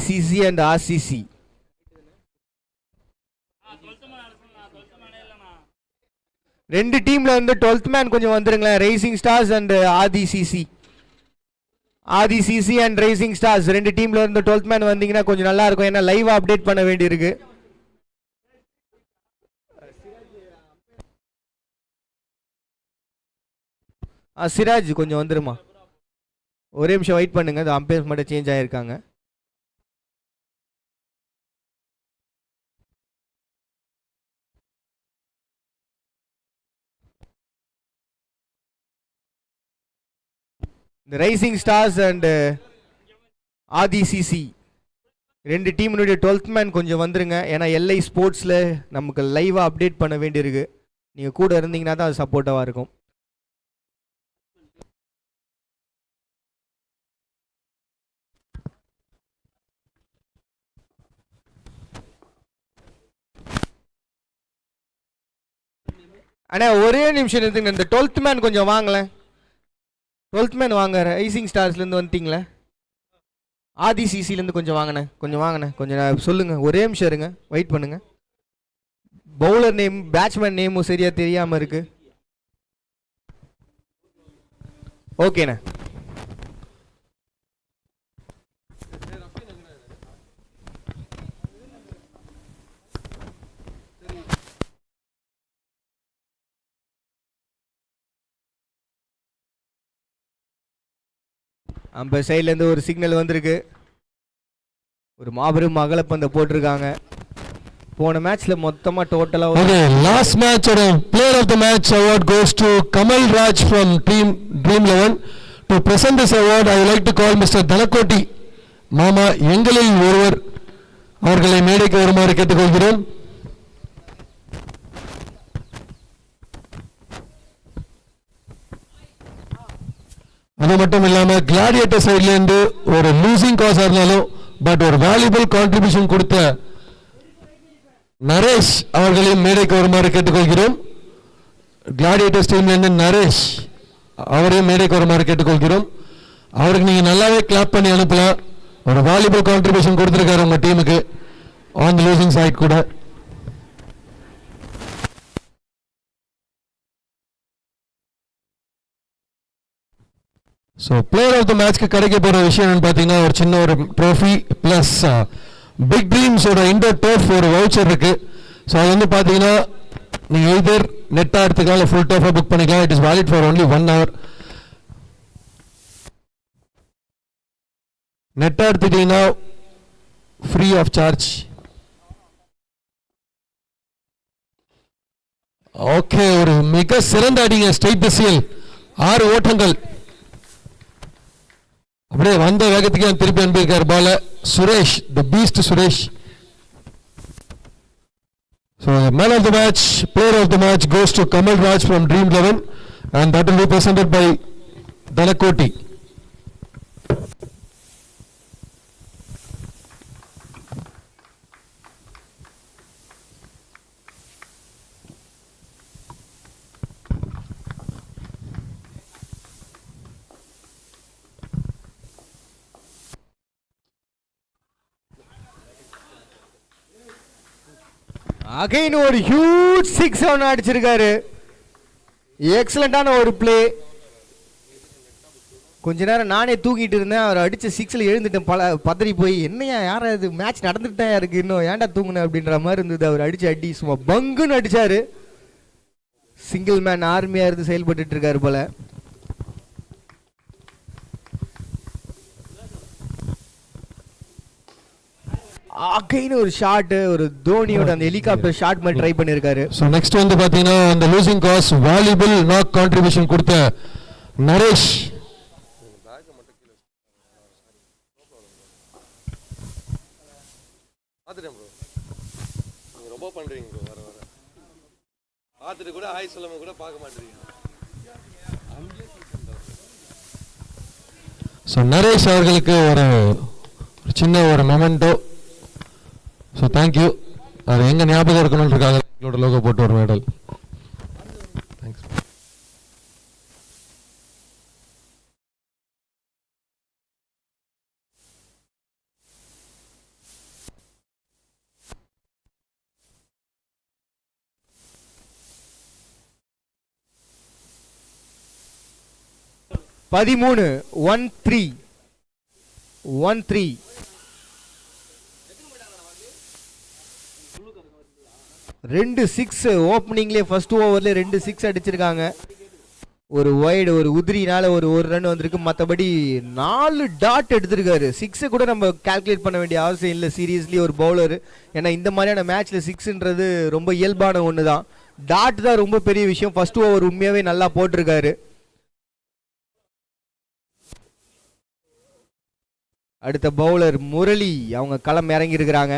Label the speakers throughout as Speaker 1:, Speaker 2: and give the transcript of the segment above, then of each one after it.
Speaker 1: CC and RCC. ரெண்டு டீம்ல வந்து 12th மேன் கொஞ்சம் வந்துருங்களேன். Rising stars and Aadhi CC. Aadhi CC and rising stars ரெண்டு டீம்ல இருந்து 12th மேன் வந்தீங்கன்னா கொஞ்சம் நல்லா இருக்கும். ஏன்னா லைவா அப்டேட் பண்ண வேண்டியிருக்கு. சிராஜ் கொஞ்சம் வந்துருமா. ஒரே நிமிஷம் வெயிட் பண்ணுங்க. அது அம்பையர்ஸ் மட்டும் சேஞ்ச் ஆயிருக்காங்க. இந்த rising stars and Aadhi CC ரெண்டு டீமுடைய 12th மேன் கொஞ்சம் வந்துருங்க. ஏன்னா எல்ஐ ஸ்போர்ட்ஸில் நமக்கு லைவாக அப்டேட் பண்ண வேண்டியிருக்கு. நீங்கள் கூட இருந்தீங்கன்னா தான் அது சப்போர்ட்டாக இருக்கும். அண்ணா ஒரே நிமிஷம் இருந்துங்க. இந்த 12th மேன் கொஞ்சம் வாங்கலேன். 12th மேன் வாங்க. ரைசிங் ஸ்டார்ஸ்லேருந்து வந்துட்டீங்களே. ஆதி சிசிலேருந்து கொஞ்சம் வாங்கினே. கொஞ்சம் சொல்லுங்கள். ஒரே நிமிஷம் இருங்க. வெயிட் பண்ணுங்கள். பவுலர் நேம் பேட்ஸ்மேன் நேமும் சரியாக தெரியாமல் இருக்கு. ஓகேண்ணே. அந்த சைட்லேருந்து ஒரு சிக்னல் வந்திருக்கு. ஒரு மாபெரும் அகலப்பந்தை போட்டிருக்காங்க. போன மேட்ச்ல மொத்தமா டோட்டலா
Speaker 2: லாஸ்ட் மேட்சோட player of the match award goes to Kamal Raj from team dream 11. To present this award I like to call mister Thanakodi மாமா எங்களில் ஒருவர் அவர்களை மேடைக்கு வருமாறு கேட்டுக்கொள்கிறோம். அது மட்டும் இல்லாமல் கிளாடியேட்டர் சைட்லேருந்து ஒரு லூசிங் காஸாக இருந்தாலும் பட் ஒரு வேல்யூபிள் கான்ட்ரிபியூஷன் கொடுத்த நரேஷ் அவர்களையும் மேடைக்கு வருமாறு கேட்டுக்கொள்கிறோம். கிளாடியேட்டர்ஸ் டீம்லேருந்து நரேஷ் அவரையும் மேடைக்கு வருமாறு கேட்டுக்கொள்கிறோம். அவருக்கு நீங்கள் நல்லாவே கிளாப் பண்ணி அனுப்பலாம். ஒரு வேல்யூபிள் கான்ட்ரிபியூஷன் கொடுத்துருக்காரு உங்கள் டீமுக்கு ஆன் தி லூசிங் சைட் கூட. ஸோ பிளேயர் ஆஃப் த மேட்ச்க்கு கிடைக்க போகிற விஷயம் என்னன்னு பார்த்தீங்கன்னா ஒரு சின்ன ஒரு ட்ரோஃபி ப்ளஸ் பிக் ட்ரீம்ஸோட இண்டோர் டர்ஃப் ஒரு வவுச்சர் இருக்குது. ஸோ அது வந்து பார்த்தீங்கன்னா நீங்கள் எதர் நெட்டாக எடுத்துக்கலாம் இல்லை ஃபுல் டர்ஃபாக புக் பண்ணிக்கலாம். It is valid for only 1 hour. நெட்டாக எடுத்துக்கிட்டீங்கன்னா ஃப்ரீ ஆஃப் சார்ஜ். ஓகே, ஒரு மிக சிறந்த அடிங்க. ஸ்ட்ரைட் திசையில் 6 ஓட்டங்கள். அப்படியே வந்த வேகத்துக்கு திருப்பி அனுப்பியிருக்கார் Bala Suresh, the beast Suresh. So the man of the match, player of the match goes to Kamal Raj from Dream 11 and that will be presented by Dhanakoti.
Speaker 1: Again ஒரு ஹியூஜ் 6 ஒன்று அடிச்சிருக்காரு. எக்ஸலண்டான ஒரு பிளே. கொஞ்ச நேரம் நானே தூங்கிட்டு இருந்தேன். அவர் அடிச்ச 6ல் எழுந்துட்டேன். பதறி போய் என்னையா யார இது மேட்ச் நடந்துட்டு தான் இருக்கு இன்னும் ஏன்டா தூங்குன அப்படின்ற மாதிரி இருந்தது. அவர் அடிச்ச அடி சும்மா பங்குன்னு அடிச்சாரு. சிங்கிள் மேன் ஆர்மியா இருந்து செயல்பட்டு இருக்காரு போல. அகைன் ஒரு ஷாட், ஒரு தோனியோட அந்த ஹெலிகாப்டர் ஷாட் மாதிரி ட்ரை பண்ணிருக்காரு.
Speaker 2: சோ நெக்ஸ்ட் வந்து பாத்தீங்கன்னா அந்த losing cause valuable knock contribution கொடுத்த நரேஷ்.
Speaker 3: பாத்துட்டேன் ப்ரோ. நீங்க ரொம்ப பண்றீங்க ப்ரோ. வர வர பாத்துட்டு கூட ஹாய் சொல்லாம கூட பார்க்க மாட்டீங்க.
Speaker 2: சோ நரேஷ் அவர்களுக்கு ஒரு சின்ன ஒரு மொமெண்டோ. So thank you. அது எங்கே ஞாபகம் இருக்கணுன்றக்காக எங்களோட லோகோ போட்டு ஒரு மெடல். தேங்க்ஸ்.
Speaker 1: 13 1-3 1-3. ரெண்டு சிக்ஸ் ஓப்பனிங்லேயே ஃபர்ஸ்ட் ஓவர்லேயே 2 சிக்ஸ் அடிச்சிருக்காங்க. ஒரு வைடு ஒரு உதிரினால ஒரு ரன் வந்திருக்கு. மற்றபடி 4 டாட் எடுத்திருக்காரு. சிக்ஸை கூட நம்ம கால்குலேட் பண்ண வேண்டிய அவசியம் இல்லை சீரியஸ்லி ஒரு பவுலர். ஏன்னா இந்த மாதிரியான மேட்ச்சில் சிக்ஸ்ன்றது ரொம்ப இயல்பான ஒன்று தான். டாட் தான் ரொம்ப பெரிய விஷயம். ஃபர்ஸ்ட் ஓவர் உண்மையாகவே நல்லா போட்டிருக்காரு. அடுத்த பவுலர் முரளி அவங்க களம் இறங்கி இருக்கிறாங்க.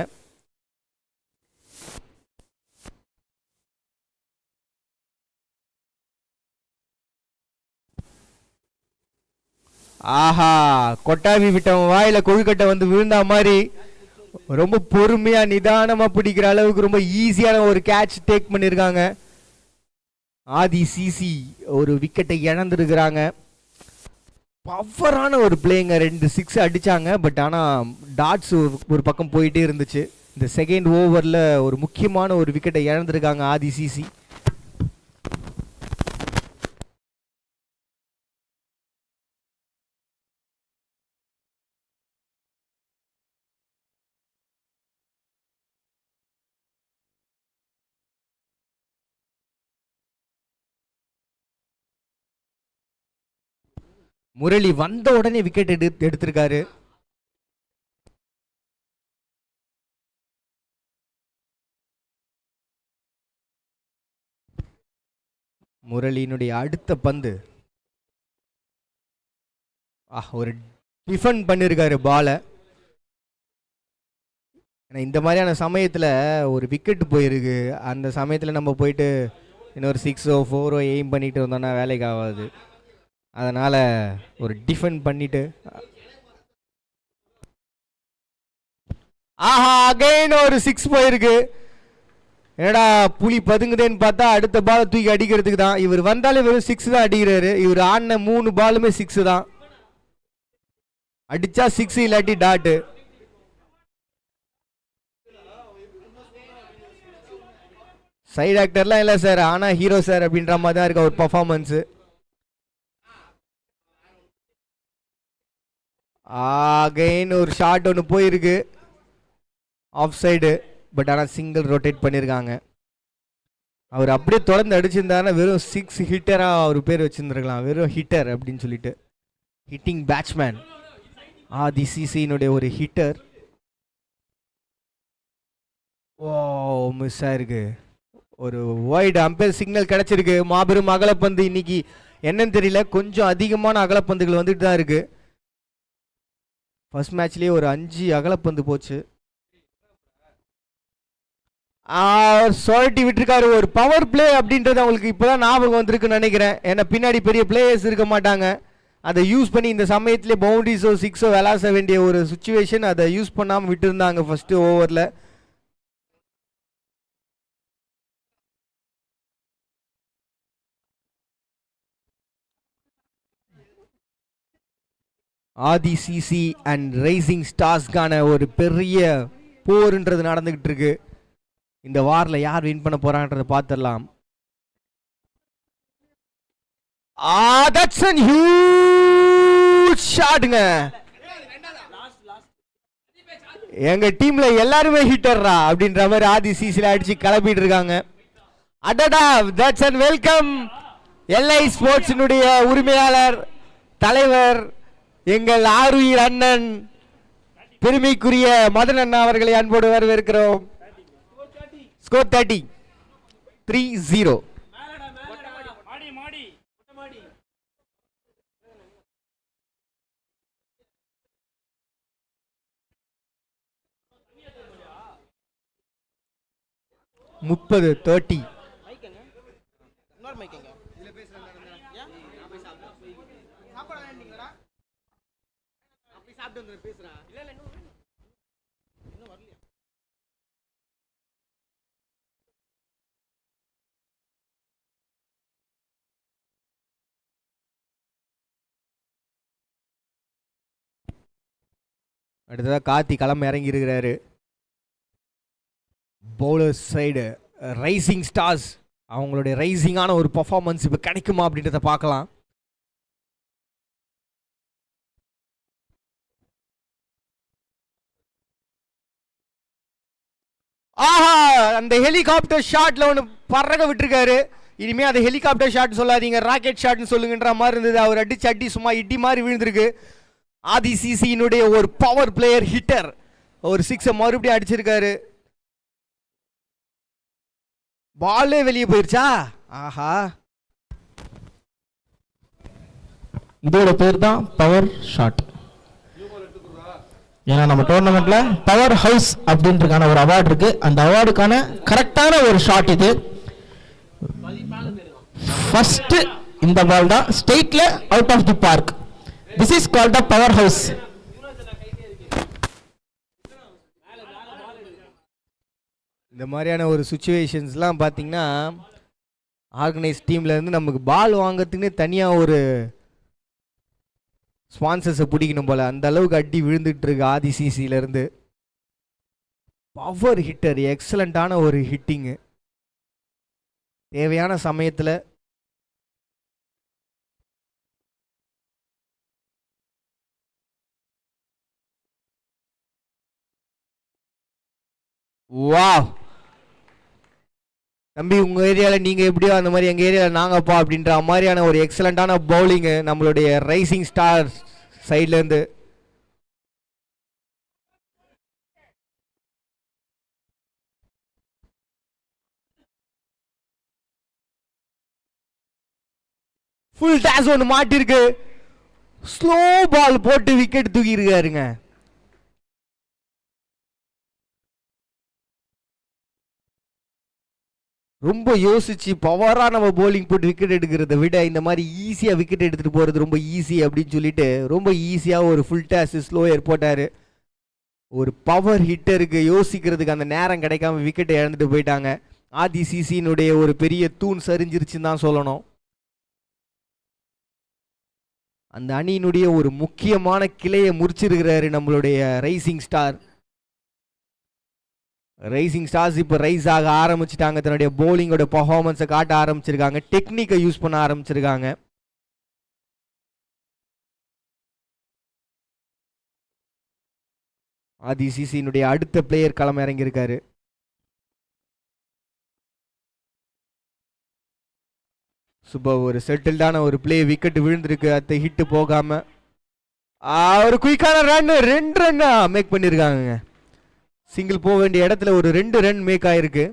Speaker 1: ஆஹா, கொட்டாவி விட்டவன் வாயில கொழுக்கட்டை வந்து விழுந்தா மாதிரி ரொம்ப பொறுமையா நிதானமா பிடிக்கிற அளவுக்கு ரொம்ப ஈஸியான ஒரு கேட்ச் டேக் பண்ணிருக்காங்க. ஆதி சிசி ஒரு விக்கெட்டை இழந்திருக்கிறாங்க. பவரான ஒரு பிளேங்க. 2 சிக்ஸ் அடிச்சாங்க. பட் ஆனா டாட்ஸ் ஒரு பக்கம் போயிட்டே இருந்துச்சு. இந்த செகண்ட் ஓவர்ல ஒரு முக்கியமான ஒரு விக்கெட்டை இழந்திருக்காங்க ஆதி சிசி. முரளி வந்த உடனே விக்கெட் எடுத்திருக்காரு. முரளியினுடைய அடுத்த பந்து ஒரு டிஃபன் பண்ணிருக்காரு பாலை. இந்த மாதிரியான சமயத்தில் ஒரு விக்கெட் போயிருக்கு. அந்த சமயத்தில் நம்ம போயிட்டு இன்னொரு 6ஓ 4ஓ எய்ம் பண்ணிட்டு வந்தோம்னா வேலைக்கு ஆகாது. அதனால ஒரு டிஃபெண்ட் பண்ணிட்டு ஆஹா அகைன் ஒரு 6 போயிருக்கு. என்னடா புலி பதுங்குதேன்னு பார்த்தா அடுத்த பால் தூக்கி அடிக்கிறதுக்கு தான். இவர் வந்தாலே வெறும் 6 தான் அடிக்கிறாரு. இவர் ஆடின 3 பாலுமே 6 தான். அடிச்சா 6 இல்லாட்டி டாட்டு. சைடு ஆக்டர்லாம் இல்லை சார், ஆனா ஹீரோ சார் அப்படின்ற மாதிரி தான் இருக்க ஒரு பர்ஃபார்மன்ஸு. அகைன் ஒரு ஷாட் ஒன்று போயிருக்கு ஆஃப் சைடு. பட் ஆனால் சிங்கிள் ரொட்டேட் பண்ணியிருக்காங்க. அவர் அப்படியே தொடர்ந்து அடிச்சிருந்தாருன்னா வெறும் 6 ஹிட்டராக அவர் பேர் வச்சுருந்துருக்கலாம். வெறும் ஹிட்டர் அப்படின்னு சொல்லிட்டு ஹிட்டிங் பேட்ஸ்மேன் ஆதி சிசியினுடைய ஒரு ஹிட்டர். ஓ மிஸ் ஆயிருக்கு. ஒரு வைடு அம்பையர் சிக்னல் கிடைச்சிருக்கு. மாபெரும் அகலப்பந்து இன்னைக்கு என்னன்னு தெரியல, கொஞ்சம் அதிகமான அகலப்பந்துகள் வந்துட்டு தான் இருக்கு. ஃபர்ஸ்ட் மேட்ச்லேயே ஒரு 5 அகலப்பந்து போச்சு. சொரட்டி விட்டுருக்காரு. ஒரு பவர் பிளே அப்படின்றது அவங்களுக்கு இப்போதான் ஞாபகம் வந்திருக்குன்னு நினைக்கிறேன். ஏன்னா பின்னாடி பெரிய பிளேயர்ஸ் இருக்க மாட்டாங்க. அதை யூஸ் பண்ணி இந்த சமயத்திலே பவுண்டரிஸோ 6ஓ விளாச வேண்டிய ஒரு சுச்சுவேஷன். அதை யூஸ் பண்ணாமல் விட்டுருந்தாங்க ஃபர்ஸ்ட் ஓவரில். ஆதி சிசி அண்ட் ரைசிங் ஸ்டார்ஸ்க்கான ஒரு பெரிய போர்ன்றது நடந்துகிட்டு இருக்கு. இந்த வாரில் யார் வின் பண்ண போறாங்கன்றத பார்த்துடலாம். That's a huge shotங்க. எங்க டீம்ல எல்லாருமே ஹிட்டர்ரா அப்படின்ற மாதிரி ஆதி சிசில அடிச்சு கிளப்பிட்டு இருக்காங்க. அடடா, தட்ஸ் அண்ட் வெல்கம் எல்ஐ ஸ்போர்ட்ஸினுடைய உரிமையாளர் தலைவர் எங்கள் ஆருயிர் அண்ணன் பெருமைக்குரிய மதன் அண்ணா அவர்களை அன்போடு வரவேற்கிறோம். ஸ்கோர் 30-3-0. முப்பது 30. அடுத்ததாக கார்த்தி களம் இறங்கி இருக்கிறாரு. பவுலர் சைடு ரைசிங் ஸ்டார்ஸ் அவங்களுடைய ரைசிங்கான ஒரு பர்ஃபார்மன்ஸ் இப்போ கிடைக்குமா அப்படின்றத பார்க்கலாம். ஆஹா, அந்த ஹெலிகாப்டர் ஷாட்ல ஒன்று பறக்க விட்டுருக்காரு. இனிமே அந்த ஹெலிகாப்டர் ஷாட் சொல்லாதீங்க, ராக்கெட் ஷாட்னு சொல்லுங்கன்ற மாதிரி இருந்தது. அவர் அடி சும்மா இடி மாதிரி விழுந்திருக்கு. ஆதி சிசியினுடைய ஒரு பவர் பிளேயர் ஹிட்டர் ஒரு 6 மறுபடியும் அடிச்சிருக்காரு. பாலே வெளியே போயிருச்சா? ஆஹா,
Speaker 4: இதோட பேர் தான் பவர் ஷாட். ஏன்னா நம்ம டோர்னமெண்ட்ல பவர் ஹவுஸ் அப்படின்றதுக்கான ஒரு அவார்டு இருக்கு. அந்த அவார்டுக்கான கரெக்டான ஒரு ஷாட் இது. ஃபர்ஸ்ட் இந்த பால் தான் ஸ்ட்ரெயிட்ல out of the park. This is called the powerhouse.
Speaker 1: இந்த மாதிரியான ஒரு சுச்சுவேஷன்ஸ்லாம் பார்த்தீங்கன்னா ஆர்கனைஸ் டீம்ல இருந்து நமக்கு பால் வாங்கிறதுக்குன்னே தனியாக ஒரு ஸ்பான்சர்ஸை பிடிக்கணும் போல, அந்த அளவுக்கு அடி விழுந்துட்டு இருக்கு ஆதி சிசியிலேருந்து. பவர் ஹிட்டர், எக்ஸலண்ட்டான ஒரு ஹிட்டிங்கு தேவையான சமயத்தில். வா தம்பி, உங்கள் ஏரியாவில் நீங்கள் எப்படியோ அந்த மாதிரி எங்கள் ஏரியாவில் நாங்கப்பா அப்படின்ற மாதிரியான ஒரு எக்ஸலண்ட்டான பவுலிங்கு நம்மளுடைய ரைசிங் ஸ்டார் சைட்லேருந்து. ஃபுல் டாஸ் ஒன்று மாட்டிருக்கு. ஸ்லோ பால் போட்டு விக்கெட் தூக்கி இருக்காருங்க. ரொம்ப யோசிச்சு பவராக நம்ம போலிங் போட்டு விக்கெட் எடுக்கிறத விட இந்த மாதிரி ஈஸியாக விக்கெட் எடுத்துகிட்டு போகிறது ரொம்ப ஈஸி அப்படின்னு சொல்லிட்டு ரொம்ப ஈஸியாக ஒரு ஃபுல் டாஸ் ஸ்லோயர் போட்டார். ஒரு பவர் ஹிட்டருக்கு யோசிக்கிறதுக்கு அந்த நேரம் கிடைக்காம விக்கெட்டை இழந்துட்டு போயிட்டாங்க. ஆதி சிசியினுடைய ஒரு பெரிய தூண் சரிஞ்சிருச்சுன்னு தான் சொல்லணும். அந்த அணியினுடைய ஒரு முக்கியமான கிளையை முறிச்சிருக்கிறாரு நம்மளுடைய ரைசிங் ஸ்டார். ரைசிங் ஸ்டார்ஸ் இப்போ ரைஸ் ஆக ஆரம்பிச்சிட்டாங்க. தன்னுடைய போலிங்கோட பர்ஃபார்மன்ஸை காட்ட ஆரம்பிச்சிருக்காங்க. டெக்னிக்கை யூஸ் பண்ண ஆரம்பிச்சிருக்காங்க. ஆதி சிசியினுடைய அடுத்த பிளேயர் களம் இறங்கியிருக்காரு. சூப்பர், ஒரு செட்டில்டான ஒரு பிளே. விக்கெட் விழுந்திருக்கு, அதை ஹிட் போகாம ஒரு குயிக்கான ரன், 2 ரன் மேக் பண்ணியிருக்காங்க. சிங்கிள் போக வேண்டிய இடத்துல ஒரு 2 ரன் மேக் ஆயிருக்கு.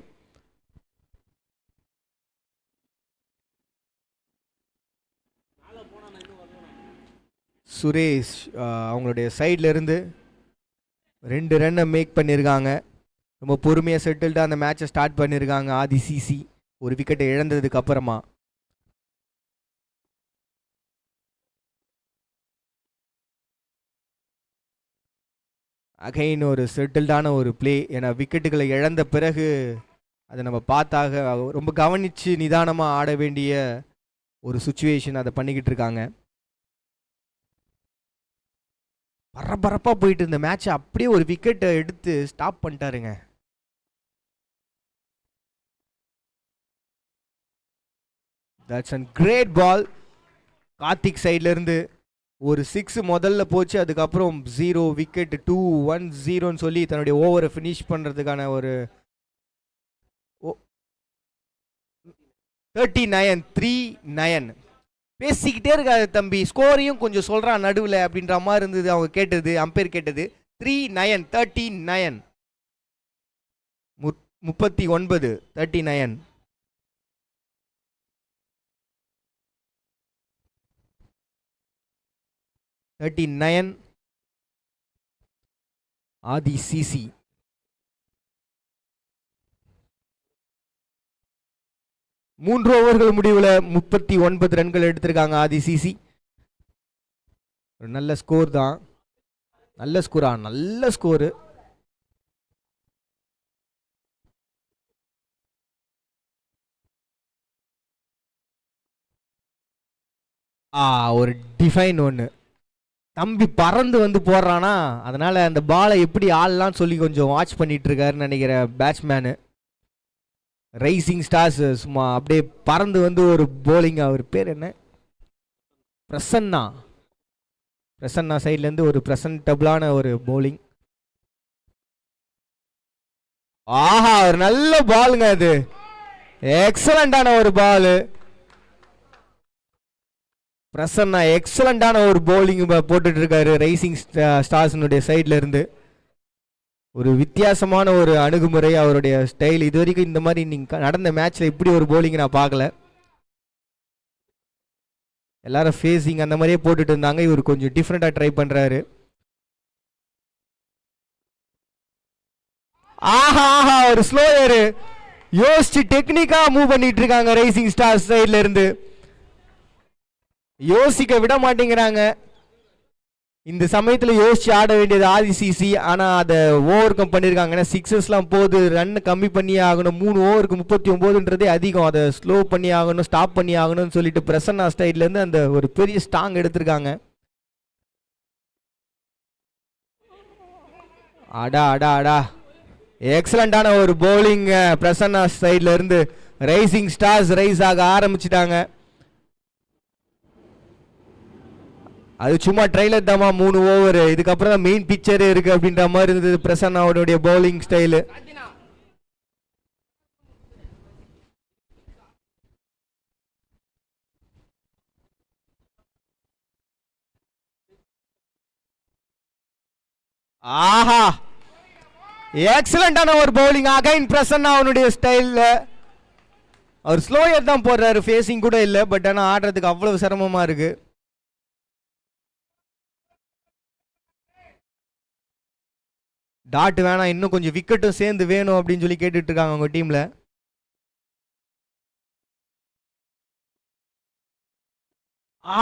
Speaker 1: சுரேஷ் அவங்களுடைய சைட்ல இருந்து 2 ரன்னை மேக் பண்ணியிருக்காங்க. ரொம்ப பொறுமையாக செட்டில்டாக அந்த மேட்சை ஸ்டார்ட் பண்ணியிருக்காங்க ஆதி சிசி ஒரு விக்கெட்டை இழந்ததுக்கு அப்புறமா. அகைன் ஒரு செட்டில்டான ஒரு பிளே. ஏன்னா விக்கெட்டுகளை இழந்த பிறகு அதை நம்ம பார்த்தாக ரொம்ப கவனித்து நிதானமாக ஆட வேண்டிய ஒரு சுச்சுவேஷன் அதை பண்ணிக்கிட்டு இருக்காங்க. பரபரப்பாக போயிட்டு இருந்த மேட்சை அப்படியே ஒரு விக்கெட்டை எடுத்து ஸ்டாப் பண்ணிட்டாருங்க. That's an great ball. Karthik சைட்லேருந்து ஒரு 6 முதல்ல போச்சு. அதுக்கப்புறம் 0 விக்கெட் 2-1-0ன்னு சொல்லி தன்னுடைய ஓவரை ஃபினிஷ் பண்ணுறதுக்கான ஒரு 39-3-9 பேசிக்கிட்டே இருக்காது தம்பி. ஸ்கோரையும் கொஞ்சம் சொல்கிறான் நடுவில் அப்படின்ற மாதிரி இருந்தது. அவங்க கேட்டது, அம்பையர் கேட்டது 3-9 39 39 39. ஆதி சிசி. மூன்று ஓவர்கள் முடிவில் 39 ரன்கள் எடுத்திருக்காங்க ஆதி சிசி. ஒரு நல்ல ஸ்கோர் தான். நல்ல ஸ்கோரா, நல்ல ஸ்கோரு. ஒரு டிஃபைன் ஒன்று தம்பி பறந்து வந்து போடுறானா, அதனால அந்த பாலை எப்படி ஆடலான்னு சொல்லி கொஞ்சம் வாட்ச் பண்ணிட்டு இருக்காருன்னு நினைக்கிற பேட்ஸ்மேனு. ரைசிங் ஸ்டார்ஸ் சும்மா அப்படியே பறந்து வந்து ஒரு போலிங். அவர் பேர் என்ன, பிரசன்னா சைட்லேருந்து ஒரு ப்ரெசன்டபுளான ஒரு போலிங். ஆஹா ஒரு நல்ல பாலுங்க அது, எக்ஸலண்டான ஒரு பால். பிரசன்னா எக்ஸலண்டான ஒரு பவுலிங் போட்டுட்டு இருக்காரு ரைசிங் ஸ்டார்ஸ்னுடைய சைட்ல இருந்து. ஒரு வித்தியாசமான ஒரு அணுகுமுறை அவருடைய ஸ்டைல். இது வரைக்கும் இந்த மாதிரி நீங்க நடந்த மேட்ச்ல இப்படி ஒரு பவுலிங் நான் பார்க்கல. எல்லாரும் ஃபேஸிங் அந்த மாதிரியே போட்டுட்டு இருந்தாங்க, இவர் கொஞ்சம் டிஃப்ரெண்டா ட்ரை பண்றாரு. ஆஹா ஆஹா ஒரு ஸ்லோயர், யோசிச்சு டெக்னிக்கா மூவ் பண்ணிட்டு இருக்காங்க ரைசிங் ஸ்டார்ஸ் சைட்ல இருந்து. யோசிக்க விட மாட்டேங்கிறாங்க. இந்த சமயத்துல யோசிச்சு ஆட வேண்டியது ஆதிசிசி, ஆனா அதை ஓவர் கம் பண்ணிருக்காங்க. சிக்ஸஸ்லாம் போது, ரன் கம்மி பண்ணி ஆகணும். 3 ஓவருக்கு 39ன்றதே அதிகம், அதை ஸ்லோ பண்ணி ஆகணும், ஸ்டாப் பண்ணி ஆகணும்னு சொல்லிட்டு பிரசன்னா ஸ்டைட்ல இருந்து அந்த ஒரு பெரிய ஸ்டாங் எடுத்திருக்காங்க. அடா அடா அடா எக்ஸலண்டான ஒரு பவுலிங் பிரசன்னா சைட்ல இருந்து. ரைசிங் ஸ்டார்ஸ் ரைஸ் ஆக ஆரம்பிச்சிட்டாங்க. அது சும்மா ட்ரைலர் தாமா 3 ஓவர், இதுக்கப்புறம் தான் மெயின் பிக்சரே இருக்கு அப்படின்ற மாதிரி இருந்தது பிரசன்னாவுடைய பவுலிங் ஸ்டைலு. ஆஹா எக்ஸலண்டான ஒரு பவுலிங் அகைன் பிரசன்னா அவனுடைய ஸ்டைல்ல. அவர் ஸ்லோயர் தான் போடுறாரு, ஃபேசிங் கூட இல்லை, பட் ஆனால் ஆடுறதுக்கு அவ்வளவு சிரமமா இருக்கு. டாட் வேணாம், இன்னும் கொஞ்சம் விக்கெட்டும் சேர்ந்து வேணும் அப்படின்னு சொல்லி கேட்டுட்டு இருக்காங்க உங்க டீம்ல.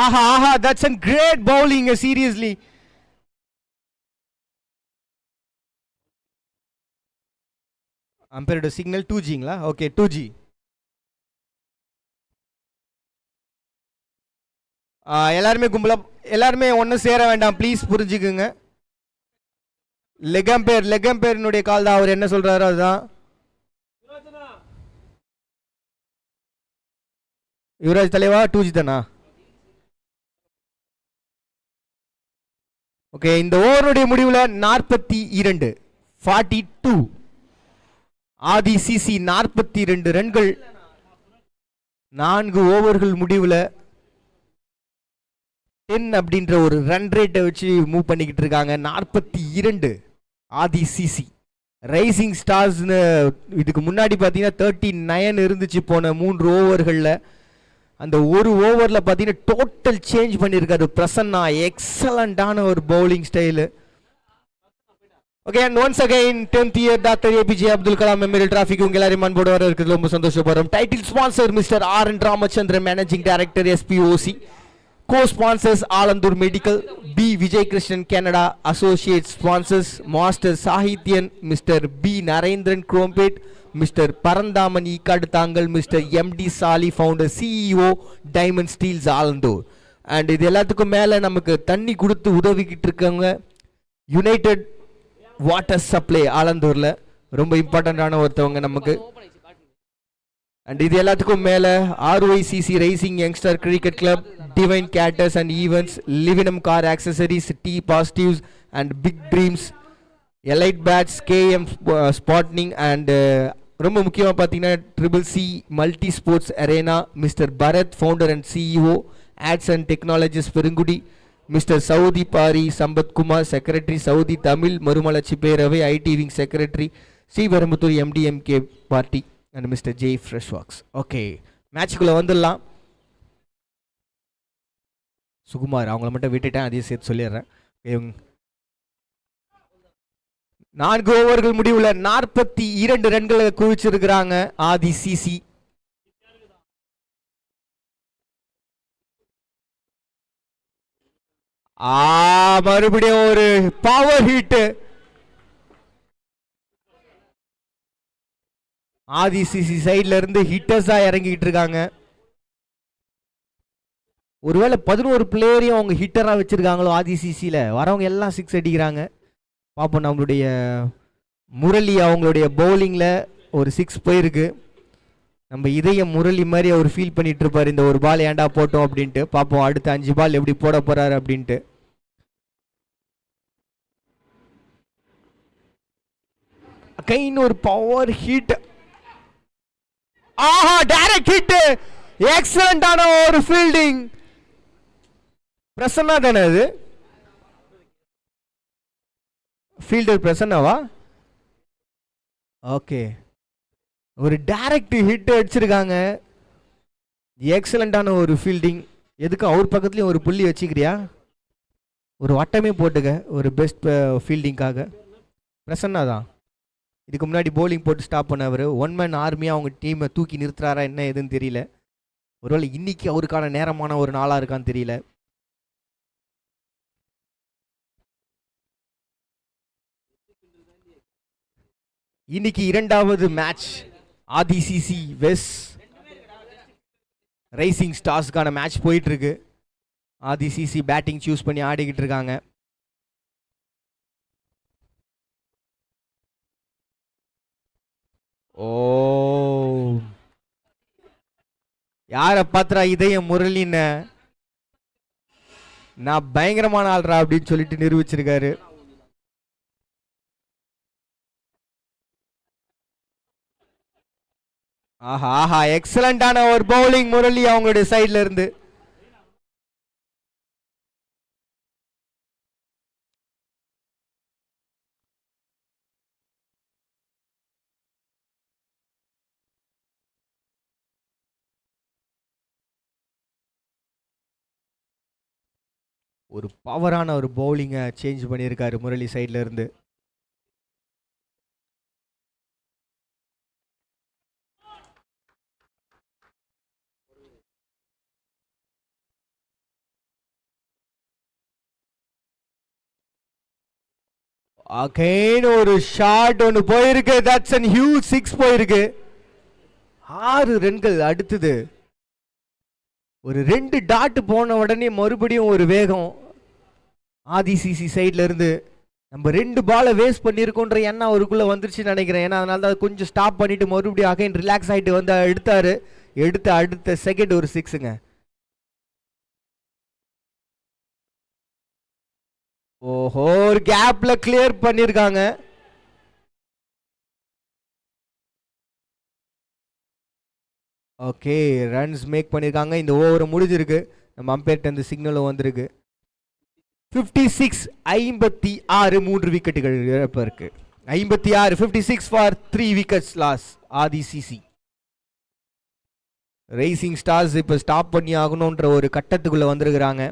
Speaker 1: ஆஹா ஆஹா that's a great bowling seriously. அம்பையரோட சிக்னல் 2Gங்களா? Okay 2G. எல்லாருமே கும்பலா, எல்லாருமே ஒன்றும் சேர வேண்டாம் ப்ளீஸ், புரிஞ்சுக்குங்க. லெக் அம்பையருடைய கால் தான், அவர் என்ன சொல்றாரோ அதுதான். யுவராஜ் தலைவா 2G தானா? ஓகே, இந்த ஓவருடைய முடிவுல 42 ஆதிசிசி 42 ரன்கள். 4 ஓவர்கள் முடிவுல 10 அப்படின்ற ஒரு ரன் ரேட்டை வச்சு மூவ் பண்ணிக்கிட்டு இருக்காங்க. 42 ஆதிசிசி. ரைசிங் ஸ்டார்ஸ்னு இதுக்கு முன்னாடி பார்த்தீங்கன்னா 39 இருந்துச்சு போன 3 ஓவர்களில். அந்த ஒரு ஓவரில் பார்த்தீங்கன்னா டோட்டல் சேஞ்ச் பண்ணியிருக்காரு பிரசன்னா. எக்ஸலண்டான ஒரு bowling style. Okay, and once again 10th year doctor APJ Abdul Kalam memorial trophy உங்க எல்லாரும் அன்போடு வர இருக்கிறது ரொம்ப சந்தோஷப்படுறோம். Title sponsor mister R.N. Ramachandran, managing director SPOC. Co-sponsors Alandur Medical, B. Vijay Krishnan Canada. Associate sponsors Master Sahithyan, Mr. B. Narendran Krompet, Mr. Parandaman Kadtangal, Mr. MD Sali, founder CEO Diamond Steels Alandur. And இது எல்லாத்துக்கும் மேல நமக்கு தண்ணி கொடுத்து உதவிக்கிட்டு இருக்காங்க United water supply ஆலந்தூர்ல. ரொம்ப இம்பார்ட்டன்டான ஒருத்தவங்க நமக்கு. அண்ட் இது எல்லாத்துக்கும் மேல RYCC rising youngster cricket club, divine caterers and events, லிவினம் car accessories, T positives and big dreams, elite bats, KM ஸ்பாட்னிங் அண்ட் ரொம்ப முக்கியமாக பார்த்தீங்கன்னா CCC multi sports arena, mister Bharath founder and CEO ads and technologies Perungudi, mister Saudi Pari Sampathkumar secretary Saudi Tamil மறுமலர்ச்சி பேரவை IT wing secretary Sriperumbudur MDMK party and mister J fresh வாக்ஸ். Okay, மேட்சுக்குள்ளே வந்துடலாம். சுகுமார் அவங்கள மட்டும் விட்டுட்டேன், அதையும் சேர்த்து சொல்லிடுறேன். 4 ஓவர்கள் முடிவுல 42 ரன்களை குவிச்சிருக்கிறாங்க ஆதிசிசி. மறுபடியும் ஒரு பவர் ஹிட். ஆதிசிசி சைட்ல இருந்து ஹிட்டர்ஸா இறங்கிட்டு இருக்காங்க. ஒருவேளை 11 பிளேயரையும் அவங்க ஹிட்டரா வச்சிருக்காங்களோ ஆதிசிசியில, வரவங்க எல்லாம் 6 அடிக்கிறாங்க. பார்ப்போம், நம்மளுடைய முரளி அவங்களுடைய பவுலிங்ல ஒரு 6 போயிருக்கு. நம்ம இதய முரளி மாதிரி அவர் ஃபீல் பண்ணிட்டு இருப்பாரு, இந்த ஒரு பால் ஏண்டா போட்டோம் அப்படின்ட்டு. பார்ப்போம் அடுத்த 5 பால் எப்படி போட போறாரு அப்படின்ட்டு. அகைன் ஒரு பவர் ஹிட். ஆஹா, டைரக்ட் ஹிட். எக்ஸலண்டான ஒரு ஃபீல்டிங். பிரசன்னா தானே அது? ஃபீல்டர் பிரசன்னாவா? ஓகே, ஒரு டைரக்ட் ஹிட் அடிச்சிருக்காங்க. எக்ஸலண்டான ஒரு ஃபீல்டிங். எதுக்கு அவர் பக்கத்துலயும் ஒரு புள்ளி வச்சுக்கிறியா? ஒரு வட்டமே போட்டுக்க ஒரு பெஸ்ட் ஃபீல்டிங்காக. பிரசன்னா தான் இதுக்கு முன்னாடி போலிங் போட்டு ஸ்டாப் பண்ணவர். ஒன் மேன் ஆர்மியாக அவங்க டீமை தூக்கி நிறுத்துறாரா என்ன எதுன்னு தெரியல. ஒருவேளை இன்னைக்கு அவருக்கான நேரமான ஒரு நாளாக இருக்கான்னு தெரியல. இன்னைக்கு இரண்டாவது மேட்ச் ஆதிசிசி வெஸ் ரைசிங் ஸ்டார்ஸ்க்கான மேட்ச் போயிட்டு இருக்கு. ஆதிசிசி பேட்டிங் சூஸ் பண்ணி ஆடிக்கிட்டு இருக்காங்க. ஓ, யார பாத்திரா இதயம் முரளின்னு, நான் பயங்கரமான ஆள்றா அப்படின்னு சொல்லிட்டு நிரூபிச்சிருக்காரு. ஆஹா ஆஹா, எக்ஸலண்டான ஒரு பவுலிங் முரளி அவங்களுடைய சைட்ல இருந்து. ஒரு பவரான ஒரு பவுலிங்கை சேஞ்ச் பண்ணியிருக்காரு முரளி சைட்ல இருந்து. அகைன் ஒரு ஷாட் ஒன்று போயிருக்கு. தட்ஸ் அன் ஹியூஜ் 6 போயிருக்கு. 6 ரன்கள். அடுத்தது ஒரு 2 டாட் போன உடனே மறுபடியும் ஒரு வேகம் ஆதிசிசி சைட்ல இருந்து. நம்ம 2 பாலை வேஸ்ட் பண்ணியிருக்கோன்ற எண்ணம் அவருக்குள்ள வந்துருச்சுன்னு நினைக்கிறேன். ஏன்னா அதனால தான் கொஞ்சம் ஸ்டாப் பண்ணிட்டு மறுபடியும் அகைன் ரிலாக்ஸ் ஆகிட்டு வந்து எடுத்தாரு. அடுத்த செகண்ட் ஒரு 6ங்க. ஓஹோ, ஒரு கேப்ல கிளியர் பண்ணிருக்காங்க. ஓகே, ரன்ஸ் மேக் பண்ணிருக்காங்க. இந்த ஓவர் முடிஞ்சிருக்கு. நம்ம அம்பேர்ட்ட இந்த சிக்னலும் வந்திருக்கு. 56 56 3 விக்கெட்டுகள் இழப்பு இருக்கு. 56 56 for 3 wickets loss Aadhi CC. Rising stars இப்ப ஸ்டாப் பண்ணி ஆகணும்ன்ற ஒரு கட்டத்துக்குள்ள வந்திருக்கிறாங்க.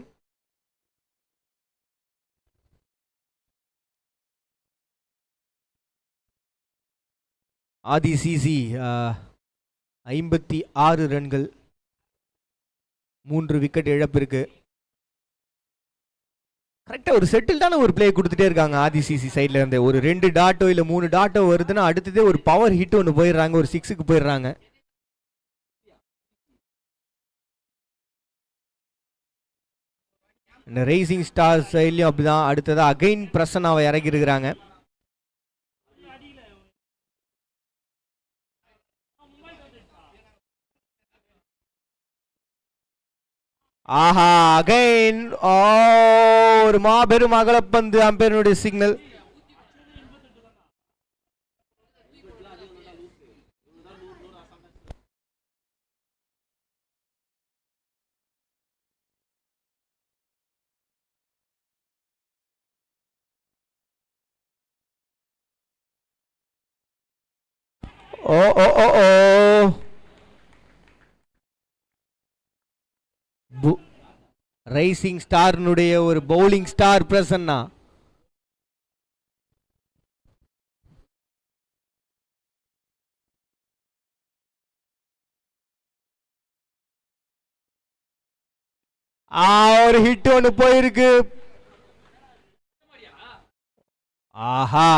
Speaker 1: ஆதிசிசி 56 ரன்கள், 3 விக்கெட் இழப்பிற்கு. கரெக்டாக ஒரு செட்டில்டான ஒரு பிளே கொடுத்துட்டே இருக்காங்க ஆதிசிசி சைட்ல இருந்து. ஒரு 2 டாட்டோ இல்லை 3 டாட்டோ வருதுன்னா அடுத்ததே ஒரு பவர் ஹிட் ஒன்று போயிடுறாங்க. ஒரு 6க்கு போயிடுறாங்க. இந்த ரைசிங் ஸ்டார் சைட்லையும் அப்படிதான். அடுத்ததாக அகைன் பிரசன்னாவை இறக்கி இருக்கிறாங்க. ஆஹா, அகைன் ஒரு மாபெரும் அகலப்பந்து. அம்பேருடைய சிக்னல். ஓ ஓ ஓ ஓ, ரைசிங் ஸ்டார்னுடைய ஒரு பவுலிங் ஸ்டார் பிரசன்னா. ஒரு ஹிட் ஒன்று போயிருக்கு. ஆஹா,